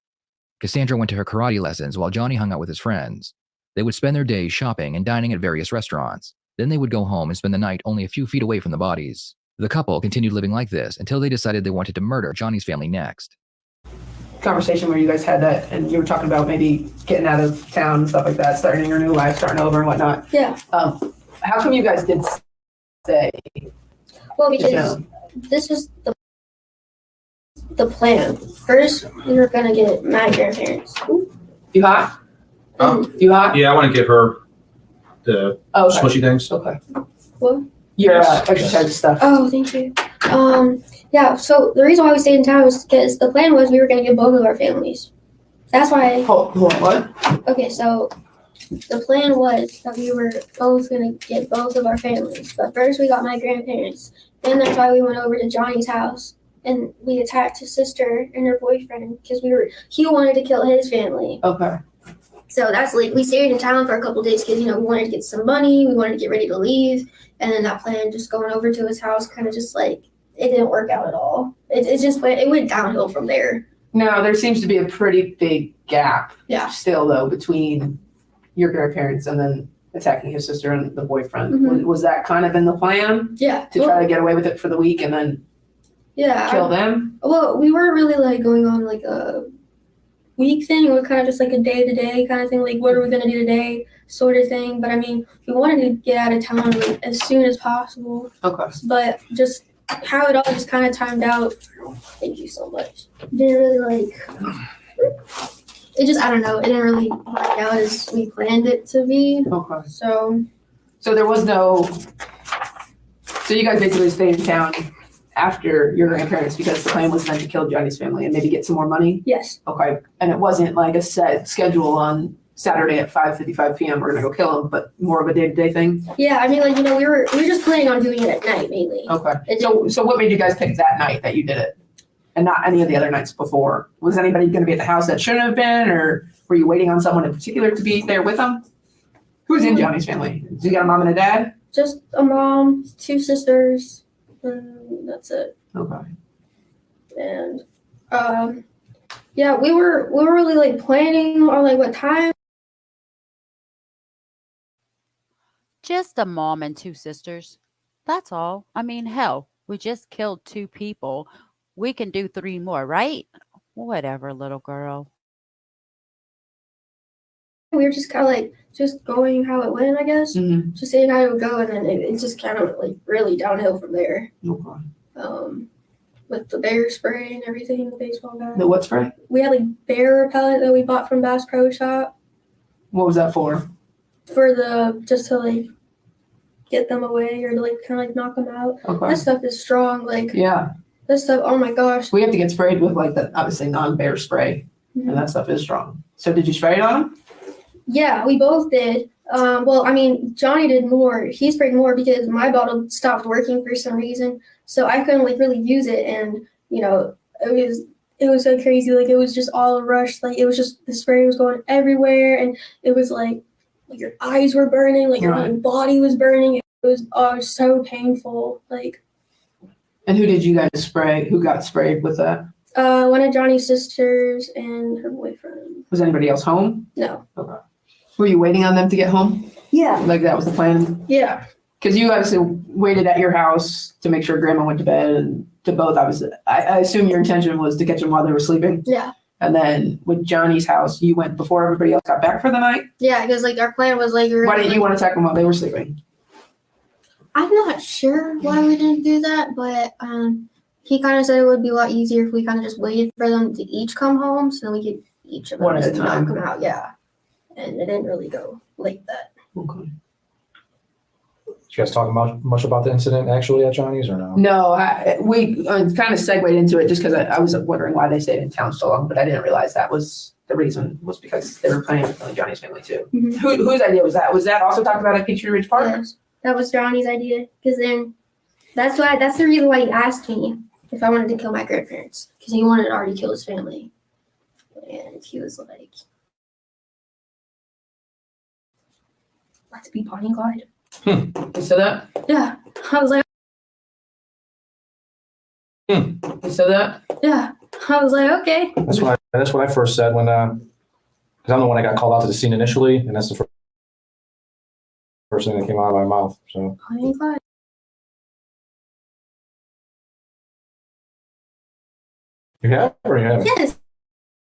Cassandra went to her karate lessons while Johnny hung out with his friends. They would spend their days shopping and dining at various restaurants. Then they would go home and spend the night only a few feet away from the bodies. The couple continued living like this until they decided they wanted to murder Johnny's family next. Conversation where you guys had that and you were talking about maybe getting out of town and stuff like that, starting your new life, starting over and whatnot. Yeah. How come you guys did stay? Well, because this was the plan. First, we were gonna get my grandparents. You hot? You hot? Yeah, I want to give her the smushy things. Okay. What? Your exercise stuff. Oh, thank you. Yeah. So the reason why we stayed in town was because the plan was we were gonna get both of our families. That's why. What? Okay, so the plan was that we were both gonna get both of our families, but first we got my grandparents. Then that's why we went over to Johnny's house and we attacked his sister and her boyfriend because he wanted to kill his family. Okay. So that's like we stayed in town for a couple days because we wanted to get some money, we wanted to get ready to leave, and then that plan just going over to his house kind of just like it didn't work out at all. It went downhill from there. Now there seems to be a pretty big gap. Yeah. Still though between your grandparents and then attacking his sister and the boyfriend. Mhm. Was that kind of in the plan? Yeah. To try to get away with it for the week and then kill them? Well, we weren't really like going on like a week thing. It was kind of just like a day-to-day kind of thing. Like, what are we gonna do today, sort of thing. But I mean, we wanted to get out of town like as soon as possible. Okay. But just how it all just kind of timed out. Thank you so much. Didn't really like. It just, I don't know. It didn't really work out as we planned it to be. Okay. So there was no. So you guys basically stayed in town after your grandparents because the plan was then to kill Johnny's family and maybe get some more money? Yes. Okay. And it wasn't like a set schedule on Saturday at 5:55 p.m. we're gonna go kill him, but more of a day-to-day thing? Yeah, I mean, like, we were just planning on doing it at night mainly. Okay. So what made you guys pick that night that you did it and not any of the other nights before? Was anybody gonna be at the house that shouldn't have been, or were you waiting on someone in particular to be there with them? Who's in Johnny's family? Does he got a mom and a dad? Just a mom, 2 sisters, and that's it. Okay. And yeah, we were really like planning on like what time. Just a mom and 2 sisters. That's all. I mean, hell, we just killed 2 people. We can do 3 more, right? Whatever, little girl. We were just kind of like just going how it went, I guess. Mm-hmm. Just seeing how it would go, and then it just kind of like really downhill from there. Okay. With the bear spray and everything, the baseball bat. The what spray? We had like bear repellent that we bought from Bass Pro Shop. What was that for? For just to like get them away or to like kind of like knock them out. Okay. That stuff is strong. Like Yeah. that stuff. Oh my gosh. We have to get sprayed with like the obviously non-bear spray, and that stuff is strong. So did you spray it on him? Yeah, we both did. Well, I mean, Johnny did more. He sprayed more because my bottle stopped working for some reason, so I couldn't like really use it. And it was so crazy. Like it was just all a rush. Like it was just the spray was going everywhere, and it was like your eyes were burning, like your whole body was burning. It was so painful. Like. And who did you guys spray? Who got sprayed with that? One of Johnny's sisters and her boyfriend. Was anybody else home? No. Okay. Were you waiting on them to get home? Yeah. Like that was the plan? Yeah. Because you obviously waited at your house to make sure grandma went to bed, and to both, I assume your intention was to catch them while they were sleeping. Yeah. And then with Johnny's house, you went before everybody else got back for the night? Yeah, because like our plan was like. Why didn't you want to attack them while they were sleeping? I'm not sure why we didn't do that, but he kind of said it would be a lot easier if we kind of just waited for them to each come home, so then we could each of them One at a just time. knock them out. Yeah, and it didn't really go like that. Okay. Did you guys talk much about the incident actually at Johnny's or no? No, we kind of segued into it just because I was wondering why they stayed in town so long, but I didn't realize that was the reason, was because they were planning with Johnny's family too. Mhm. Whose idea was that? Was that also talked about at Peachtree Ridge Park? Yes, that was Johnny's idea, because then that's the reason why he asked me if I wanted to kill my grandparents, because he wanted to already kill his family, and he was like, "Let's be Bonnie and Clyde." You said that? Yeah, I was like. You said that? Yeah, I was like, okay. That's what I first said when, because I'm the one that got called out to the scene initially, and that's the first thing that came out of my mouth. So. Bonnie and Clyde. You have or you haven't? Yes,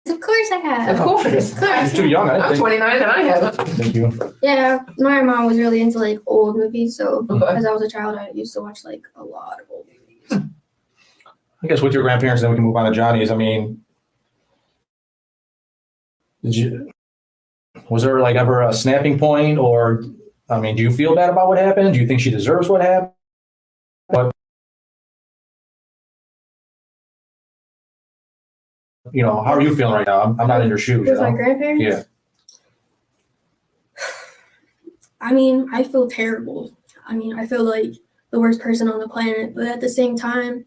of course I have. Of course. You're too young. I'm 29 and I haven't. Thank you. Yeah, my mom was really into like old movies, so Okay. as I was a child, I used to watch like a lot of old movies. I guess with your grandparents, then we can move on to Johnny's. I mean, was there like ever a snapping point, or, I mean, do you feel bad about what happened? Do you think she deserves what happened? But, how are you feeling right now? I'm not in your shoes. With my grandparents? Yeah. I mean, I feel terrible. I mean, I feel like the worst person on the planet, but at the same time,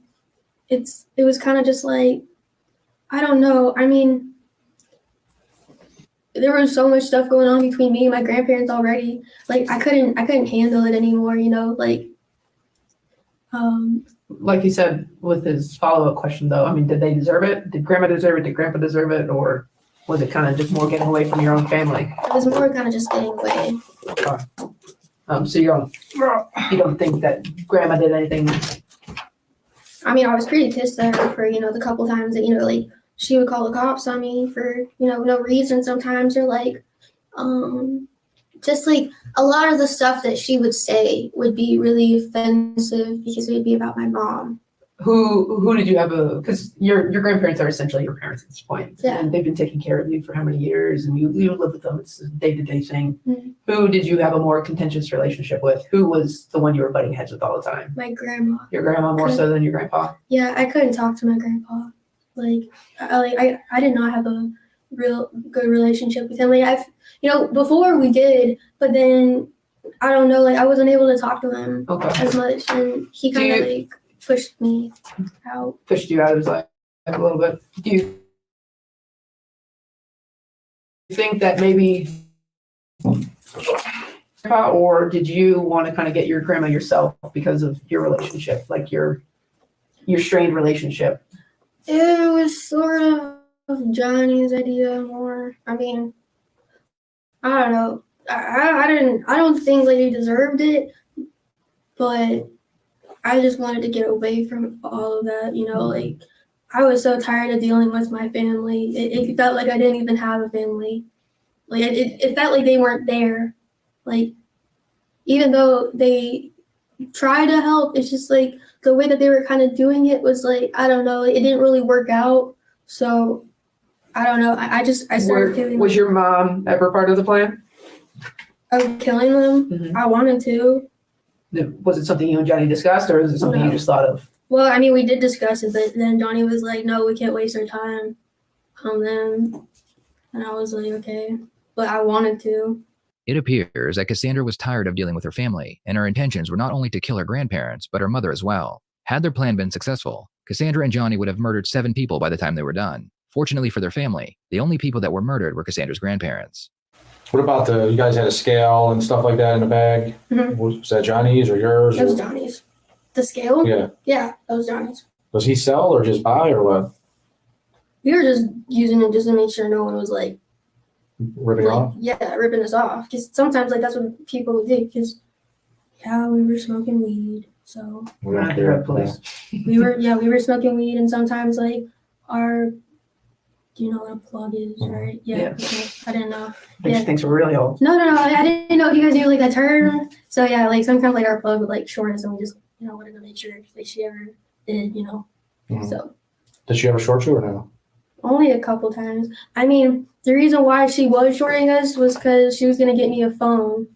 it was kind of just like, I don't know. I mean, there was so much stuff going on between me and my grandparents already. Like I couldn't handle it anymore, like Like you said with his follow-up question though, I mean, did they deserve it? Did grandma deserve it? Did grandpa deserve it? Or was it kind of just more getting away from your own family? it was more kind of just getting away. So you don't think that grandma did anything? I mean, I was pretty pissed at her for, the couple times that, like she would call the cops on me for, no reason sometimes, or like, just like a lot of the stuff that she would say would be really offensive because it would be about my mom. Who did you have because your grandparents are essentially your parents at this point. Yeah. And they've been taking care of you for how many years, and you live with them. It's a day-to-day thing. Mm-hmm. Who did you have a more contentious relationship with? Who was the one you were butting heads with all the time? My grandma. Your grandma more so than your grandpa? Yeah, I couldn't talk to my grandpa. I did not have a real good relationship with him. Like before we did, but then I don't know, like I wasn't able to talk to him as much, and he kind of pushed me out. Pushed you out of his life a little bit. Do you think that maybe, or did you want to kind of get your grandma yourself because of your relationship, like your strained relationship? It was sort of Johnny's idea more. I mean, I don't know. I don't think like he deserved it, but I just wanted to get away from all of that, like I was so tired of dealing with my family. It felt like I didn't even have a family. Like it felt like they weren't there. Like even though they tried to help, it's just like the way that they were kind of doing it was like, I don't know, it didn't really work out. So I don't know. I started feeling. Was your mom ever part of the plan? Of killing them? Mm-hmm. I wanted to. Was it something you and Johnny discussed, or is it something you just thought of? Well, I mean, we did discuss it, but then Johnny was like, no, we can't waste our time on them. And I was like, okay. But I wanted to. It appears that Cassandra was tired of dealing with her family, and her intentions were not only to kill her grandparents, but her mother as well. Had their plan been successful, Cassandra and Johnny would have murdered 7 people by the time they were done. Fortunately for their family, the only people that were murdered were Cassandra's grandparents. What about you guys had a scale and stuff like that in the bag? Mhm. Was that Johnny's or yours? It was Johnny's. The scale? Yeah. Yeah, that was Johnny's. Does he sell or just buy or what? We were just using it just to make sure no one was like, Ripping off? yeah, ripping us off. Because sometimes like that's what people would do. Because yeah, we were smoking weed, so We don't care. we were smoking weed, and sometimes like our, do you know what a plug is, right? Yeah. Yeah. Okay. I didn't know. Makes Yeah. things really old. No, I didn't know if you guys knew like that term. So yeah, like sometimes like our plug would like short us, and we just wanted to make sure like she ever did, Mhm. So Did she ever short you or no? only a couple times. I mean, the reason why she was shorting us was because she was gonna get me a phone.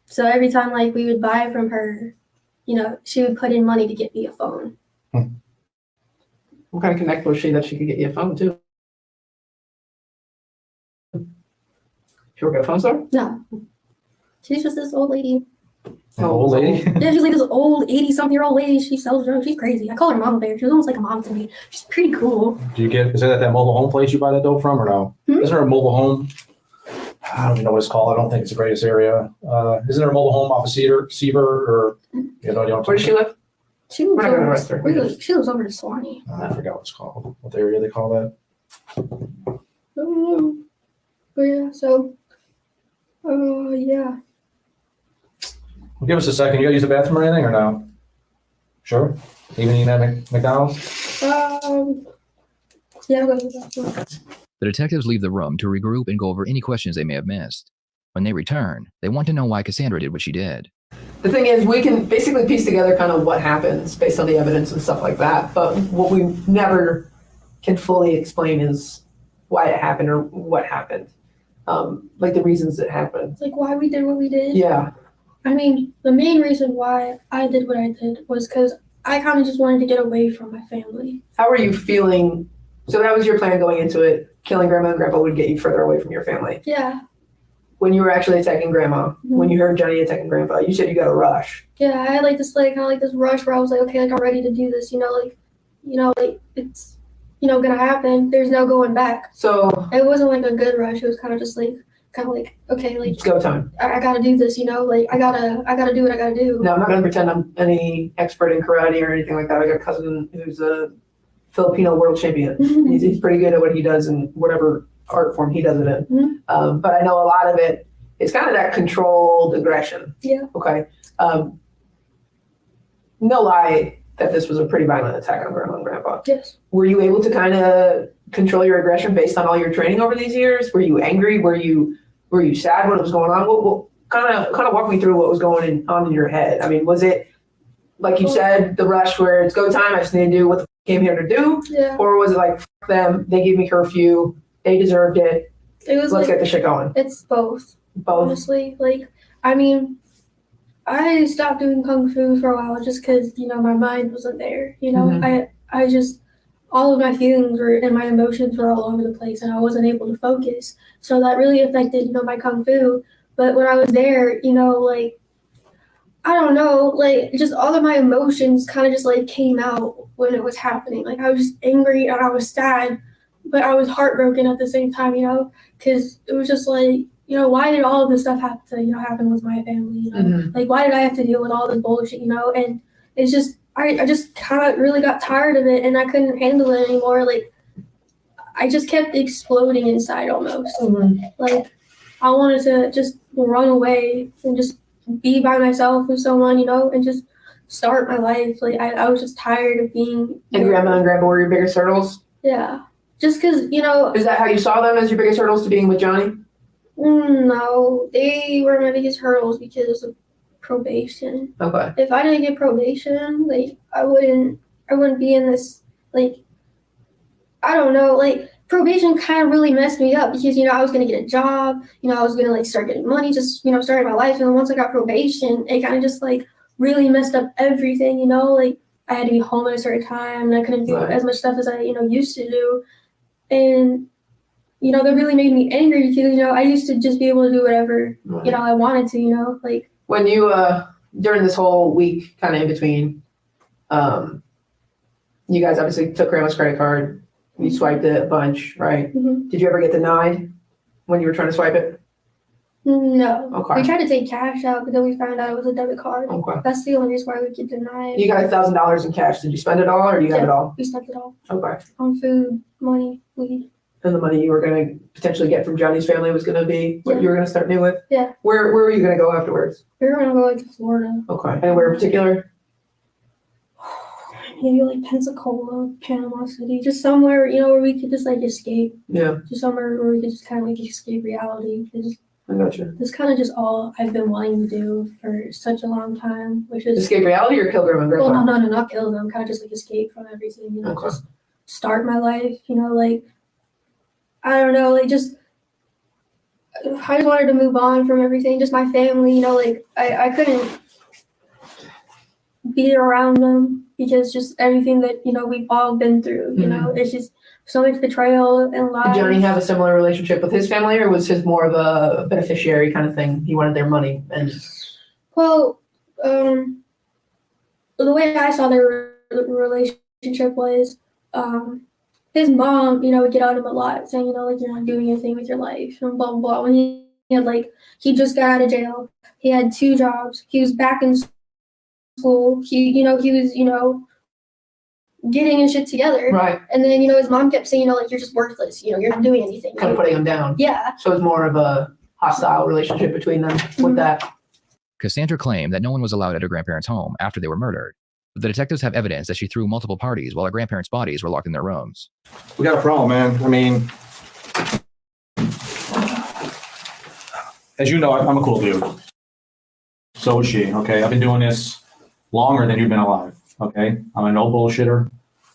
So every time like we would buy from her, she would put in money to get me a phone. What kind of connect was she that she could get you a phone too? She work at a phone store? No, she's just this old lady. An old lady? Yeah, she's like this old 80-something-year-old lady. She sells drugs. She's crazy. I call her Mama Bear. She was almost like a mom to me. She's pretty cool. Is that that mobile home place you buy that dope from or no? Isn't there a mobile home? I don't even know what it's called. I don't think it's the greatest area. Isn't there a mobile home off of Seaver or, Where does she live? She lives, We're not gonna arrest her. she lives over to Swanee. I forgot what it's called. What area they call that? I don't know. But yeah, so, yeah. Well, give us a second. You gotta use the bathroom or anything or no? Sure. Even eating at McDonald's? Yeah, I'll go to the bathroom. The detectives leave the room to regroup and go over any questions they may have missed. When they return, they want to know why Cassandra did what she did. The thing is, we can basically piece together kind of what happens based on the evidence and stuff like that. But what we never can fully explain is why it happened or what happened. Like the reasons it happened. Like why we did what we did? Yeah. I mean, the main reason why I did what I did was because I kind of just wanted to get away from my family. How were you feeling? So that was your plan going into it. Killing grandma and grandpa would get you further away from your family. Yeah. When you were actually attacking grandma, when you heard Johnny attacking grandpa, you said you got a rush. Yeah, I had like this like kind of like this rush where I was like, okay, like I'm ready to do this, like it's gonna happen. There's no going back. So it wasn't like a good rush. It was kind of just like okay, like it's go time. I gotta do this, like I gotta do what I gotta do. No, I'm not gonna pretend I'm any expert in karate or anything like that. I got a cousin who's a Filipino world champion. He's pretty good at what he does in whatever art form he does it in. But I know a lot of it, it's kind of that controlled aggression. Yeah. Okay. No lie that this was a pretty violent attack on grandma and grandpa. Yes. Were you able to kind of control your aggression based on all your training over these years? Were you angry? Were you sad when it was going on? What kind of walk me through what was going on in your head? I mean, was it like you said, the rush where it's go time, I just need to do what the came here to do? Yeah. Or was it like, f them, they gave me curfew, they deserved it, It was let's like, get the shit going? It's both. Both. Honestly, like I mean, I stopped doing kung fu for a while just because my mind wasn't there. I just all of my feelings were and my emotions were all over the place, and I wasn't able to focus. So that really affected my kung fu. But when I was there, like I don't know, like just all of my emotions kind of just like came out when it was happening. Like I was just angry and I was sad, but I was heartbroken at the same time, because it was just like, why did all of this stuff have to, happen with my family, Like, why did I have to deal with all this bullshit, And it's just, I just kind of really got tired of it, and I couldn't handle it anymore. Like, I just kept exploding inside almost. Like, I wanted to just run away and just be by myself with someone, and just start my life. Like, I was just tired of being. And grandma and grandpa were your biggest hurdles? Yeah. Just because, Is that how you saw them as your biggest hurdles to being with Johnny? No, they were my biggest hurdles because of probation. Okay. If I didn't get probation, like I wouldn't be in this, like, I don't know, like probation kind of really messed me up because, I was going to get a job, I was going to like start getting money, just, starting my life. And then once I got probation, it kind of just like really messed up everything, like I had to be home at a certain time and I couldn't do as much stuff as I, used to do. And you know, that really made me angry because, you know, I used to just be able to do whatever, you know, I wanted to, you know, like. When you, during this whole week, kind of in between, you guys obviously took grandma's credit card, you swiped it a bunch, right? Mm-hmm. Did you ever get denied when you were trying to swipe it? No. Okay. We tried to take cash out, but then we found out it was a debit card. Okay. That's the only reason why we get denied. You got $1,000 in cash. Did you spend it all or do you have it all? We spent it all. Okay. On food, money, weed. And the money you were going to potentially get from Johnny's family was going to be what you were going to start new with? Yeah. Where were you going to go afterwards? We were going to go like to Florida. Okay. Anywhere in particular? Maybe like Pensacola, Panama City, just somewhere, you know, where we could just like escape. Yeah. Just somewhere where we could just kind of like escape reality. I gotcha. That's kind of just all I've been wanting to do for such a long time, which is escape reality or kill grandma and grandpa? Well, no, not kill them. Kind of just like escape from everything, you know, just start my life, you know, like I don't know, like just I just wanted to move on from everything, just my family, you know, like I couldn't be around them because just everything that, you know, we've all been through, you know, it's just so much betrayal and lies. Did Johnny have a similar relationship with his family or was his more of a beneficiary kind of thing? He wanted their money and well, the way I saw their relationship was his mom, you know, would get on him a lot saying, you know, like, you're not doing anything with your life and blah, blah, blah. When he had, like, he just got out of jail. He had 2 jobs. He was back in school. He was, you know, getting his shit together. Right. And then, you know, his mom kept saying, you know, like, you're just worthless. You know, you're not doing anything. kind of putting him down. Yeah. So it's more of a hostile relationship between them with that. Cassandra claimed that no one was allowed at her grandparents' home after they were murdered. But the detectives have evidence that she threw multiple parties while her grandparents' bodies were locked in their rooms. We got a problem, man. I mean, as you know, I'm a cool dude. So is she, okay? I've been doing this longer than you've been alive, okay? I'm a no bullshitter.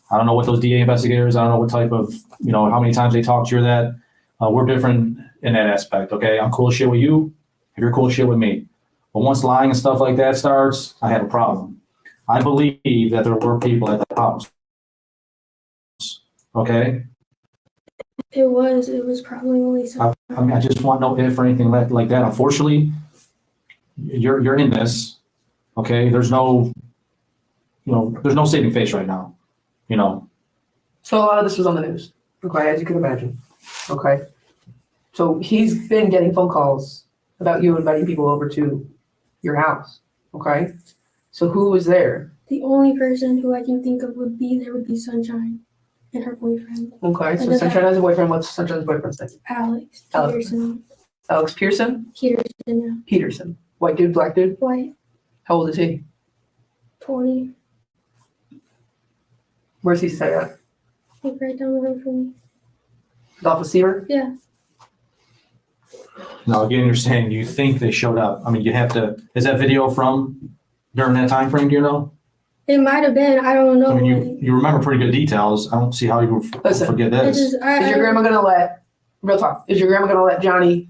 I don't know what those DA investigators, I don't know what type of, you know, how many times they talk to you or that. We're different in that aspect, okay? I'm cool as shit with you, if you're cool as shit with me. But once lying and stuff like that starts, I have a problem. I believe that there were people at the house. Okay? It was probably only some. I mean, I just want no if or anything like that. Unfortunately, you're in this. Okay? There's no saving face right now. You know. So a lot of this was on the news. Okay, as you can imagine. Okay. So he's been getting phone calls about you inviting people over to your house. Okay. So who was there? The only person who I can think of would be Sunshine and her boyfriend. Okay, so Sunshine has a boyfriend. What's Sunshine's boyfriend's name? Alex Peterson. Alex Pearson? Peterson, yeah. Peterson. White dude, black dude? White. How old is he? 20. Where's he stay at? Like right down the road from me. Off of Seaver? Yeah. Now, again, you're saying you think they showed up. I mean, you have to. Is that video from during that time frame? Do you know? It might have been. I don't know. I mean, you remember pretty good details. I don't see how you forget this. Is your grandma gonna let? Real talk. Is your grandma gonna let Johnny,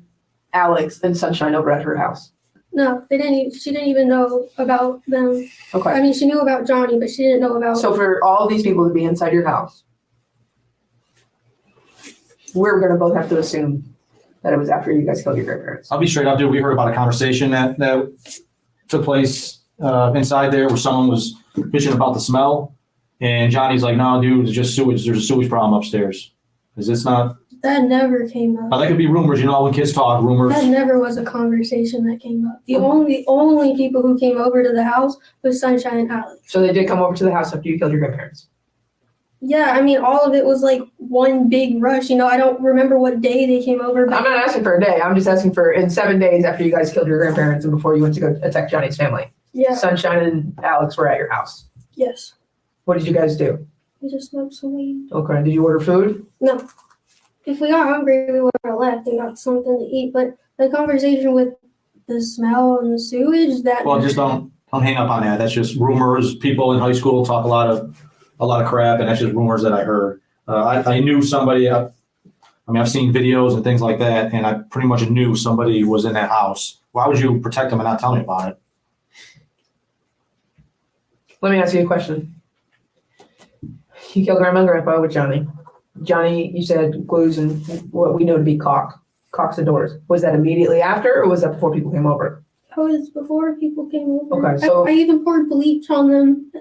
Alex, and Sunshine over at her house? No, they didn't. She didn't even know about them. Okay. I mean, she knew about Johnny, but she didn't know about. So for all these people to be inside your house, we're gonna both have to assume that it was after you guys killed your grandparents. I'll be straight up, dude. We heard about a conversation that took place inside there where someone was bitching about the smell, and Johnny's like, "No, dude, it's just sewage. There's a sewage problem upstairs." Is this not? That never came up. That could be rumors. You know, when kids talk, rumors. That never was a conversation that came up. The only people who came over to the house was Sunshine and Alex. So they did come over to the house after you killed your grandparents. Yeah, I mean, all of it was like one big rush. You know, I don't remember what day they came over. But I'm not asking for a day. I'm just asking for in 7 days after you guys killed your grandparents and before you went to go attack Johnny's family. Yeah. Sunshine and Alex were at your house. Yes. What did you guys do? We just smoked some weed. Okay. Did you order food? No. If we got hungry, we would have left and got something to eat. But the conversation with the smell and the sewage, that. Well, just don't hang up on that. That's just rumors. People in high school talk a lot of crap, and that's just rumors that I heard. I knew somebody. I mean, I've seen videos and things like that, and I pretty much knew somebody was in that house. Why would you protect them and not tell me about it? Let me ask you a question. You killed Grandma and Grandpa with Johnny. Johnny, you said glues and what we know to be caulks the doors. Was that immediately after, or was that before people came over? That was before people came over. Okay, so- I even poured bleach on them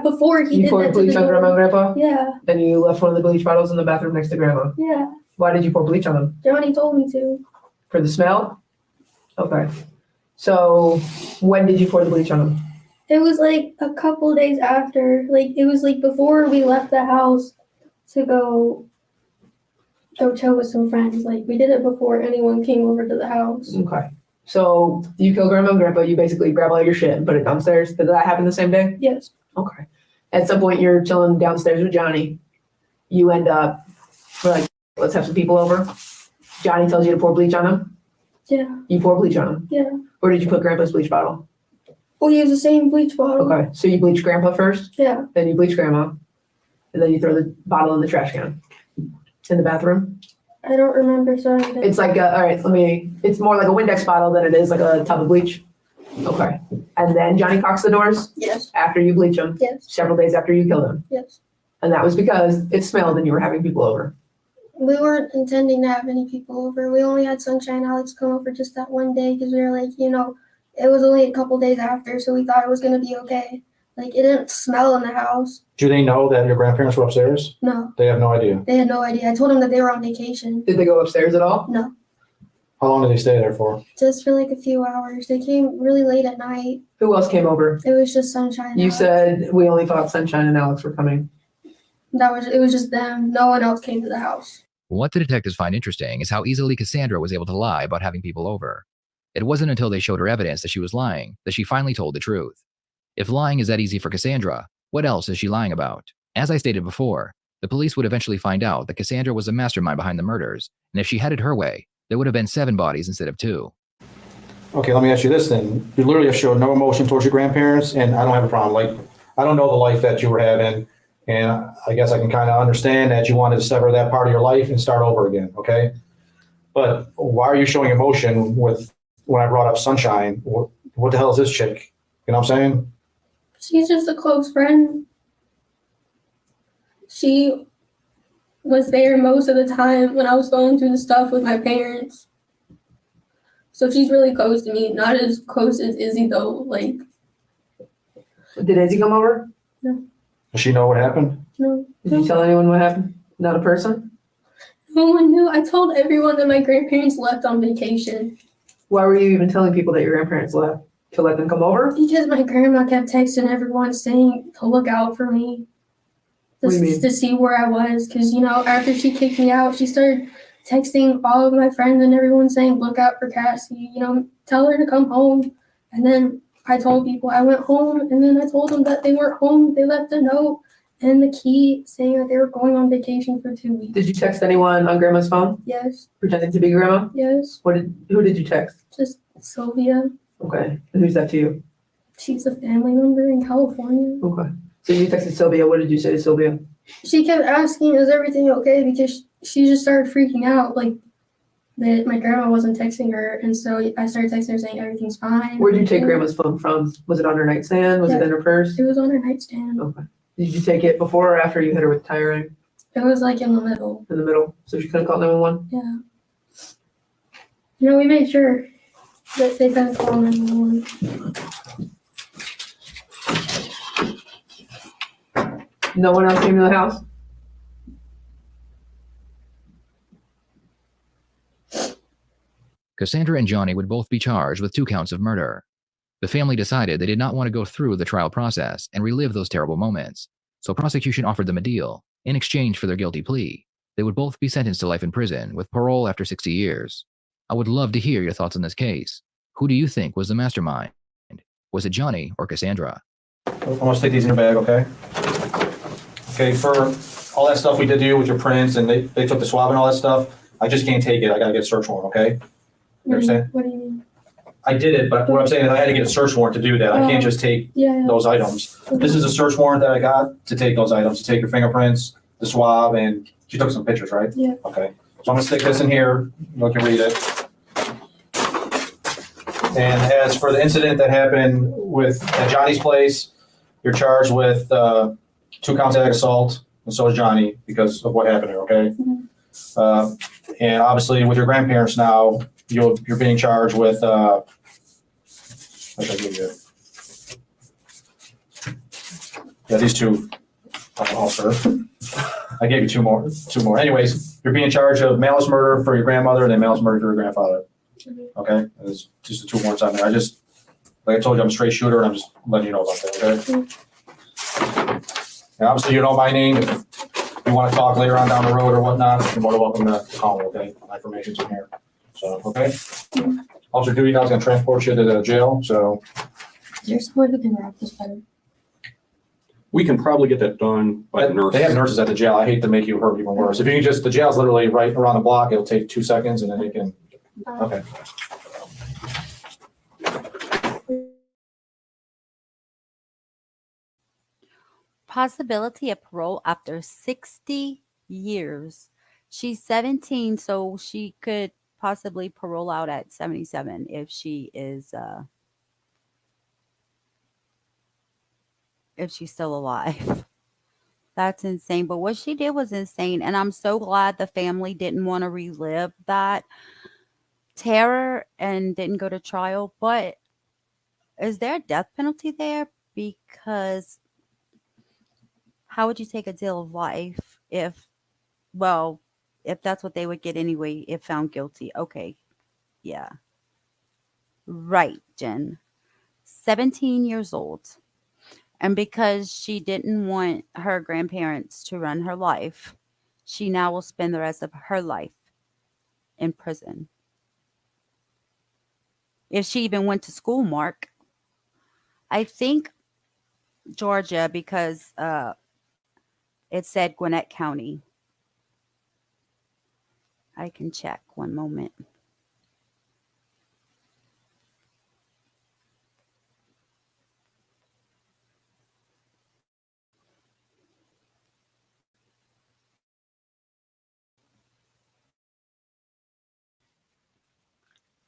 before he You did poured that bleach to on the Grandma and door. Grandpa? Yeah, And you left one of the bleach bottles in the bathroom next to Grandma. yeah. Why did you pour bleach on them? Johnny told me to. For the smell? Okay. So when did you pour the bleach on them? It was like a couple days after. Like it was like before we left the house to go chill with some friends. Like we did it before anyone came over to the house. Okay. So you kill Grandma and Grandpa, you basically grab all your shit and put it downstairs. Did that happen the same day? Yes. Okay. At some point you're chilling downstairs with Johnny. You end up, we're like, let's have some people over. Johnny tells you to pour bleach on them. Yeah. You pour bleach on them. Yeah. Where did you put Grandpa's bleach bottle? We use the same bleach bottle. Okay. So you bleach Grandpa first, Yeah. then you bleach Grandma, and then you throw the bottle in the trash can. In the bathroom? I don't remember, sorry. It's like it's more like a Windex bottle than it is like a tub of bleach. Okay. And then Johnny caulks the doors? Yes. After you bleach them? Yes. Several days after you kill them? Yes. And that was because it smelled and you were having people over. We weren't intending to have any people over. We only had Sunshine and Alex come over just that one day because we were like, it was only a couple days after, so we thought it was going to be okay. Like, it didn't smell in the house. Do they know that your grandparents were upstairs? No. They have no idea. They had no idea. I told them that they were on vacation. Did they go upstairs at all? No. How long did they stay there for? Just for like a few hours. They came really late at night. Who else came over? It was just Sunshine and You Alex. said we only thought Sunshine and Alex were coming. It was just them. No one else came to the house. What the detectives find interesting is how easily Cassandra was able to lie about having people over. It wasn't until they showed her evidence that she was lying that she finally told the truth. If lying is that easy for Cassandra, what else is she lying about? As I stated before, the police would eventually find out that Cassandra was the mastermind behind the murders, and if she had it her way, there would have been 7 bodies instead of 2. Okay, let me ask you this then. You literally have showed no emotion towards your grandparents, and I don't have a problem. Like, I don't know the life that you were having, and I guess I can kind of understand that you wanted to sever that part of your life and start over again, okay? But why are you showing emotion when I brought up Sunshine? What the hell is this chick? You know what I'm saying? She's just a close friend. She was there most of the time when I was going through the stuff with my parents. So she's really close to me. Not as close as Izzy though. Like, Did Izzy come over? no, Does she know what happened? no. Did you tell anyone what happened? Not a person? No one knew. I told everyone that my grandparents left on vacation. Why were you even telling people that your grandparents left? To let them come over? Because my grandma kept texting everyone saying to look out for me. What do you mean? To see where I was. Because, after she kicked me out, she started texting all of my friends and everyone saying, look out for Cassie, tell her to come home. And then I told people I went home, and then I told them that they weren't home. They left a note and the key saying that they were going on vacation for 2 weeks. Did you text anyone on Grandma's phone? Yes. Pretending to be Grandma? Yes. Who did you text? Just Sylvia. Okay. And who's that to you? She's a family member in California. Okay. So you texted Sylvia. What did you say to Sylvia? She kept asking, is everything okay? Because she just started freaking out, like, that my grandma wasn't texting her. And so I started texting her saying everything's fine. Where did you take Grandma's phone from? Was it on her nightstand? Was it in her purse? It was on her nightstand. Okay. Did you take it before or after you hit her with the tire iron? It was like in the middle. In the middle. So she couldn't call 911? Yeah. We made sure that they couldn't call 911. No one else came to the house? Cassandra and Johnny would both be charged with 2 counts of murder. The family decided they did not want to go through the trial process and relive those terrible moments, so prosecution offered them a deal. In exchange for their guilty plea, they would both be sentenced to life in prison with parole after 60 years. I would love to hear your thoughts on this case. Who do you think was the mastermind? Was it Johnny or Cassandra? I'm gonna stick these in your bag, okay? Okay, for all that stuff we did to you with your prints and they took the swab and all that stuff, I just can't take it. I gotta get a search warrant, okay? You understand? What do you mean? I did it, but what I'm saying is I had to get a search warrant to do that. I can't just take Yeah. those items. This is a search warrant that I got to take those items, to take your fingerprints, the swab, and she took some pictures, right? Yeah. Okay. So I'm gonna stick this in here. You can read it. And as for the incident that happened at Johnny's place, you're charged with 2 counts of ag assault, and so is Johnny because of what happened here, okay? And obviously with your grandparents now, you're being charged with, what did I give you? Yeah, these two, officer. I gave you two more. Anyways, you're being charged of malice murder for your grandmother and then malice murder for your grandfather. Okay, there's just the 2 warrants on there. Like I told you, I'm a straight shooter, and I'm just letting you know about that. Okay. And obviously, you know my name. If you want to talk later on down the road or whatnot, you're more than welcome to call me. Okay, my information's in here. So okay. Officer Dewey now is going to transport you to the jail. So. Is there someone who can wrap this better? We can probably get that done by the nurse. They have nurses at the jail. I hate to make you hurt even worse. If you can just, the jail's literally right around the block. It'll take 2 seconds, and then they can. Okay. Possibility of parole after 60 years. She's 17, so she could possibly parole out at 77 if she's still alive. That's insane. But what she did was insane. And I'm so glad the family didn't want to relive that terror and didn't go to trial. But is there a death penalty there? Because how would you take a deal of life if that's what they would get anyway if found guilty? Okay. Yeah. Right, Jen. 17 years old. And because she didn't want her grandparents to run her life, she now will spend the rest of her life in prison. If she even went to school, Mark. I think Georgia, because it said Gwinnett County. I can check one moment.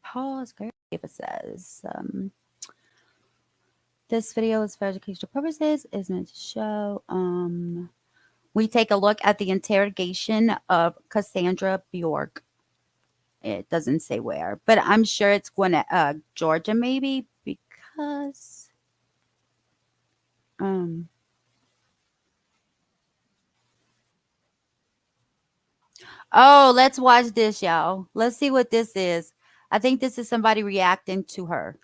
Pause. It says, this video is for educational purposes. Is meant to show. We take a look at the interrogation of Cassandra Bjork. It doesn't say where, but I'm sure it's Gwinnett, Georgia, maybe, because oh, let's watch this, y'all. Let's see what this is. I think this is somebody reacting to her.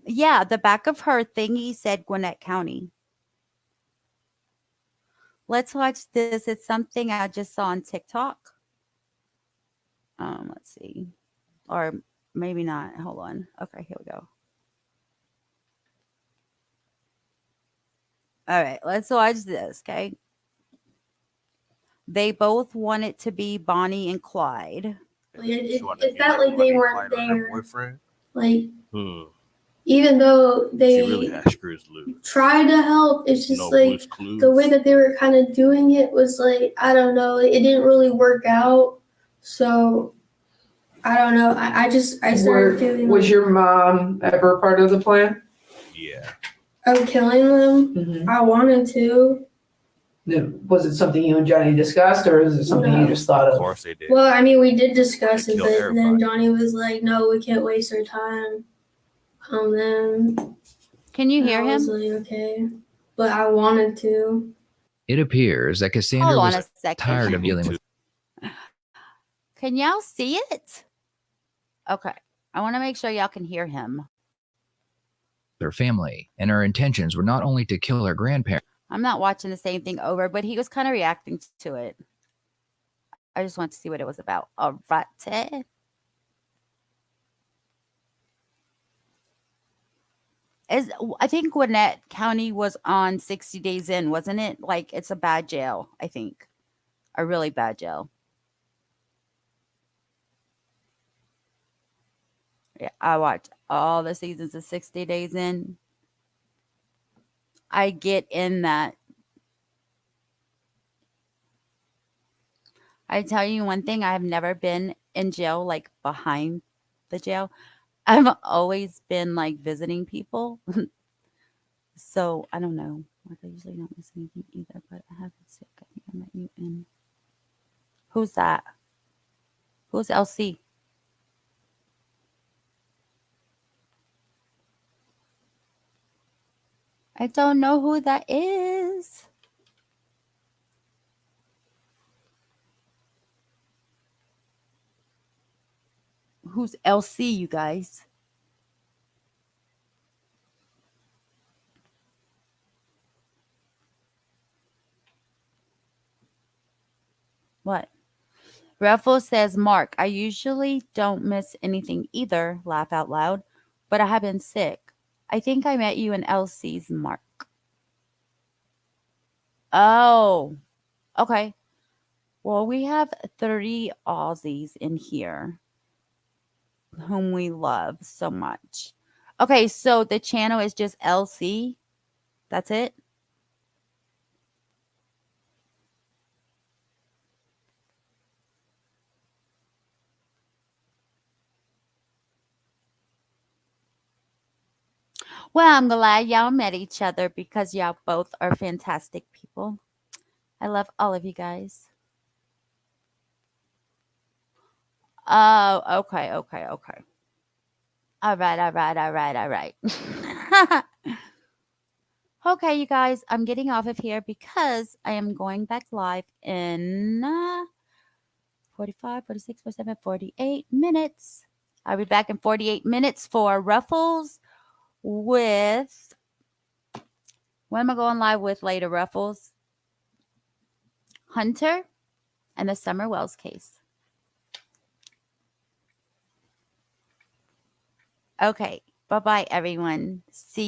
Yeah, the back of her thingy said Gwinnett County. Let's watch this. It's something I just saw on TikTok. Let's see. Or maybe not. Hold on. Okay, here we go. All right, let's watch this, okay? They both wanted to be Bonnie and Clyde. It felt like they weren't there. Like, even though they really tried to help, it's just like the way that they were kind of doing it was like, I don't know, it didn't really work out. So I don't know. I started feeling. Was your mom ever part of the plan? Yeah. Of killing them? I wanted to. Was it something you and Johnny discussed, or is it something you just thought of? Of course they did. Well, I mean, we did discuss it, but then Johnny was like, no, we can't waste our time on them. Can you hear him? I was like, okay. But I wanted to. It appears that Cassandra Hold on was a second. tired of dealing with Can y'all see it? Okay. I want to make sure y'all can hear him. her family, and her intentions were not only to kill her grandparents. I'm not watching the same thing over, but he was kind of reacting to it. I just want to see what it was about. All right. I think Gwinnett County was on 60 days in, wasn't it? Like, it's a bad jail, I think. A really bad jail. Yeah, I watched all the seasons of 60 Days In. I get in that. I tell you one thing, I have never been in jail, like behind the jail. I've always been like visiting people. So I don't know. Like I usually don't miss anything either, but I have been sick. I think I met you in. Who's that? Who's LC? I don't know who that is. Who's LC, you guys? What? Ruffles says, Mark, I usually don't miss anything either, laugh out loud, but I have been sick. I think I met you in LC's, Mark. Oh, okay. Well, we have 30 Aussies in here whom we love so much. Okay, so the channel is just LC. That's it. Well, I'm glad y'all met each other because y'all both are fantastic people. I love all of you guys. Oh, okay. All right. Okay, you guys, I'm getting off of here because I am going back live in 45, 46, 47, 48 minutes. I'll be back in 48 minutes for Ruffles with, what am I going live with later, Ruffles? Hunter and the Summer Wells case. Okay, bye-bye, everyone. See you.